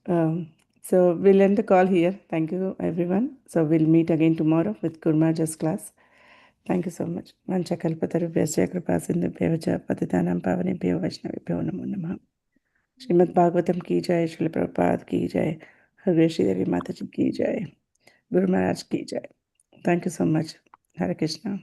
So we'll end the call here. Thank you, everyone. So we'll meet again tomorrow with Gurmaja's class. Thank you so much. Vanchakalpatarubhyasya kripasinubhyo vacha patitanam pavanebhyo vaishnavibhyo namo namaha. Srimad Bhagavatam ki jai, Srila Prabhupada ki jai, Hare Sridevi Mataji ki jai, Guru Maharaj ki jai. Thank you so much. Hare Krishna.